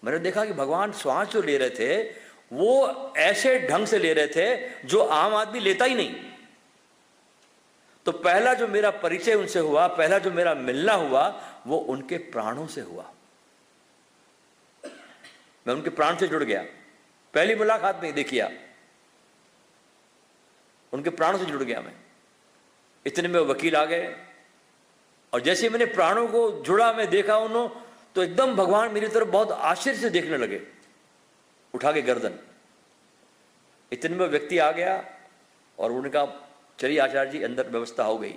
मैंने देखा कि भगवान श्वास जो ले रहे थे वो ऐसे ढंग से ले रहे थे जो आम आदमी लेता ही नहीं। तो पहला जो मेरा परिचय उनसे हुआ, पहला जो मेरा मिलना हुआ, वो उनके प्राणों से हुआ। मैं उनके प्राण से जुड़ गया, पहली मुलाकात में देखिए आप, उनके प्राणों से जुड़ गया मैं। इतने में वकील आ गए और जैसे मैंने प्राणों को जुड़ा, मैं देखा उन्होंने, तो एकदम भगवान मेरी तरफ बहुत आश्चर्य से देखने लगे, उठा के गर्दन। इतने में व्यक्ति आ गया और उन्होंने कहा चलिए आचार्य जी अंदर व्यवस्था हो गई।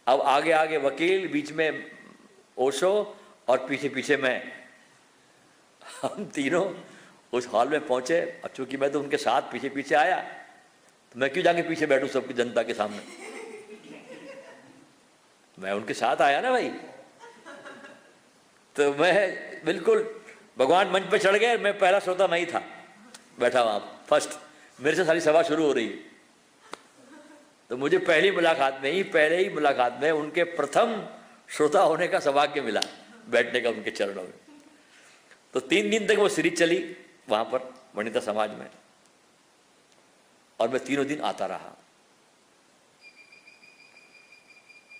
अब आगे आगे वकील, बीच में ओशो और पीछे पीछे मैं, हम तीनों उस हॉल में पहुंचे। अब चूंकि मैं तो उनके साथ पीछे पीछे आया, तो मैं क्यों जाके पीछे बैठूं सबकी जनता के सामने, मैं उनके साथ आया ना भाई। तो मैं बिल्कुल, भगवान मंच पे चढ़ गए, मैं पहला श्रोता मैं ही था बैठा वहां फर्स्ट, मेरे से सारी सभा शुरू हो रही है। तो मुझे पहली मुलाकात में उनके प्रथम श्रोता होने का सौभाग्य मिला, बैठने का उनके चरणों में। तो 3 दिन तक वो सीरीज चली वहां पर वनिता समाज में, और मैं तीनों दिन आता रहा।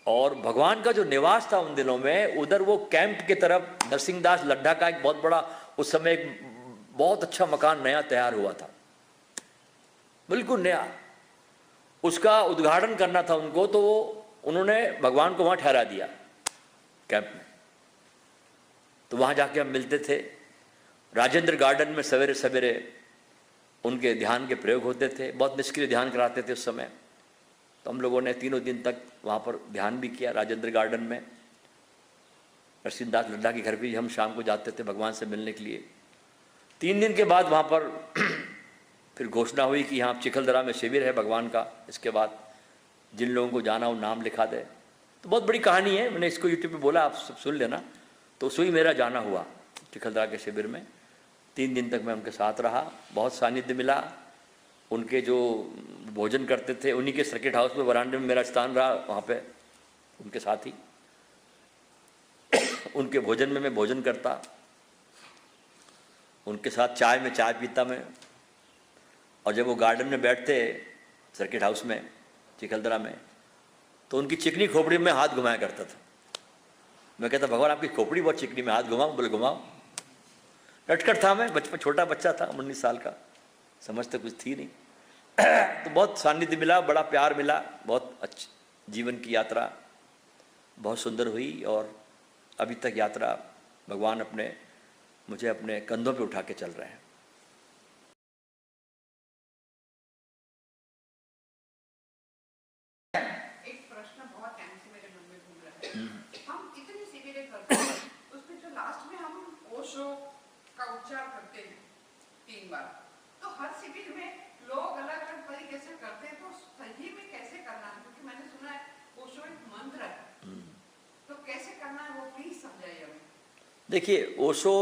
और भगवान का जो निवास था उन दिनों में, उधर वो कैंप की तरफ नरसिंहदास लड्ढा का एक बहुत बड़ा, उस समय एक बहुत अच्छा मकान नया तैयार हुआ था, बिल्कुल नया, उसका उद्घाटन करना था उनको। तो वो उन्होंने भगवान को वहाँ ठहरा दिया कैंप में। तो वहाँ जाके हम मिलते थे। राजेंद्र गार्डन में सवेरे सवेरे उनके ध्यान के प्रयोग होते थे, बहुत निष्क्रिय ध्यान कराते थे उस समय। तो हम लोगों ने तीनों दिन तक वहाँ पर ध्यान भी किया राजेंद्र गार्डन में। नरसिंहदास लड्ढा के घर भी हम शाम को जाते थे भगवान से मिलने के लिए। 3 दिन के बाद वहाँ पर फिर घोषणा हुई कि यहाँ चिखलदरा में शिविर है भगवान का, इसके बाद जिन लोगों को जाना हो नाम लिखा दे। तो बहुत बड़ी कहानी है, मैंने इसको यूट्यूब पे बोला, आप सब सुन लेना। तो उसमें मेरा जाना हुआ चिखलदरा के शिविर में। 3 दिन तक मैं उनके साथ रहा, बहुत सानिध्य मिला। उनके जो भोजन करते थे, उन्हीं के सर्किट हाउस में बरामदे में मेरा स्थान रहा, वहाँ पे उनके साथ ही उनके भोजन में मैं भोजन करता, उनके साथ चाय में चाय पीता मैं। और जब वो गार्डन में बैठते सर्किट हाउस में चिखलदरा में, तो उनकी चिकनी खोपड़ी में हाथ घुमाया करता था। मैं कहता भगवान आपकी खोपड़ी बहुत चिकनी, में हाथ घुमाओ, बोले घुमाओ। नटखट था मैं, बचपन छोटा बच्चा था, 19 साल का, समझ तो कुछ थी नहीं। तो बहुत सानिध्य मिला, बड़ा प्यार मिला, बहुत अच्छी जीवन की यात्रा बहुत सुंदर हुई। और अभी तक यात्रा भगवान मुझे अपने कंधों पे उठा के चल रहे हैं। एक प्रश्न बहुत टाइम से मेरे मन में घूम रहा है। हम इतने शिविरें करते हैं, उसमें जो लास्ट में हम ओशो का उच्चार करते हैं 3 बार, तो हर शिविर में लोग अलग अलग तरीके से करते हैं, तो सही में कैसे करना है? क्योंकि मैंने सुना है ओशो एक मंत्र है, तो कैसे करना है वो प्लीज समझाइए हमें। देखिए ओशो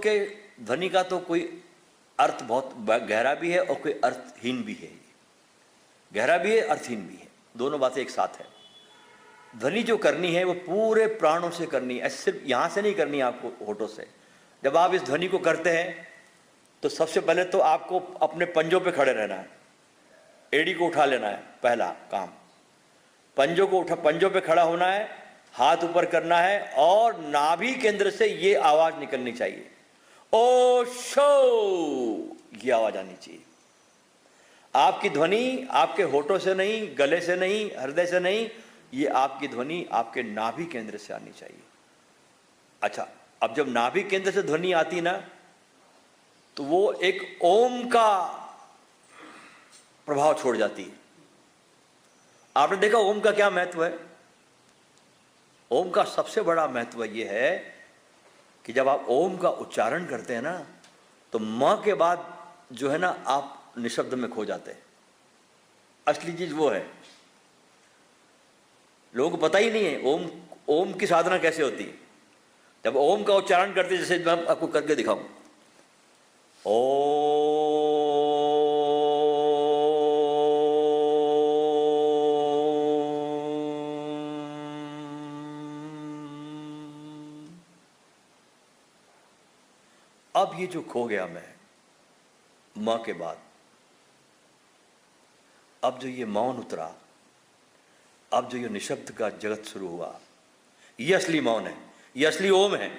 के ध्वनि का तो कोई अर्थ बहुत गहरा भी है और कोई अर्थहीन भी है। गहरा भी है, अर्थहीन भी है, दोनों बातें एक साथ है। ध्वनि जो करनी है वो पूरे प्राणों से करनी है, सिर्फ यहाँ से नहीं करनी है आपको होठों से। जब आप इस ध्वनि को करते हैं तो सबसे पहले तो आपको अपने पंजों पे खड़े रहना है, एड़ी को उठा लेना है, पहला काम। पंजों पे खड़ा होना है, हाथ ऊपर करना है और नाभि केंद्र से ये आवाज निकलनी चाहिए, ओ शो, ये आवाज आनी चाहिए। आपकी ध्वनि आपके होठों से नहीं, गले से नहीं, हृदय से नहीं, ये आपकी ध्वनि आपके नाभि केंद्र से आनी चाहिए। अच्छा, अब जब नाभि केंद्र से ध्वनि आती ना, तो वो एक ओम का प्रभाव छोड़ जाती है। आपने देखा ओम का क्या महत्व है? ओम का सबसे बड़ा महत्व यह है कि जब आप ओम का उच्चारण करते हैं ना, तो माँ के बाद जो है ना आप निशब्द में खो जाते हैं। असली चीज वो है, लोगों को पता ही नहीं है ओम ओम की साधना कैसे होती है। जब ओम का उच्चारण करते, जैसे मैं आपको करके दिखाऊं, अब ये जो खो गया मैं मां के बाद, अब जो ये मौन उतरा, अब जो ये निशब्द का जगत शुरू हुआ, ये असली मौन है, ये असली ओम है।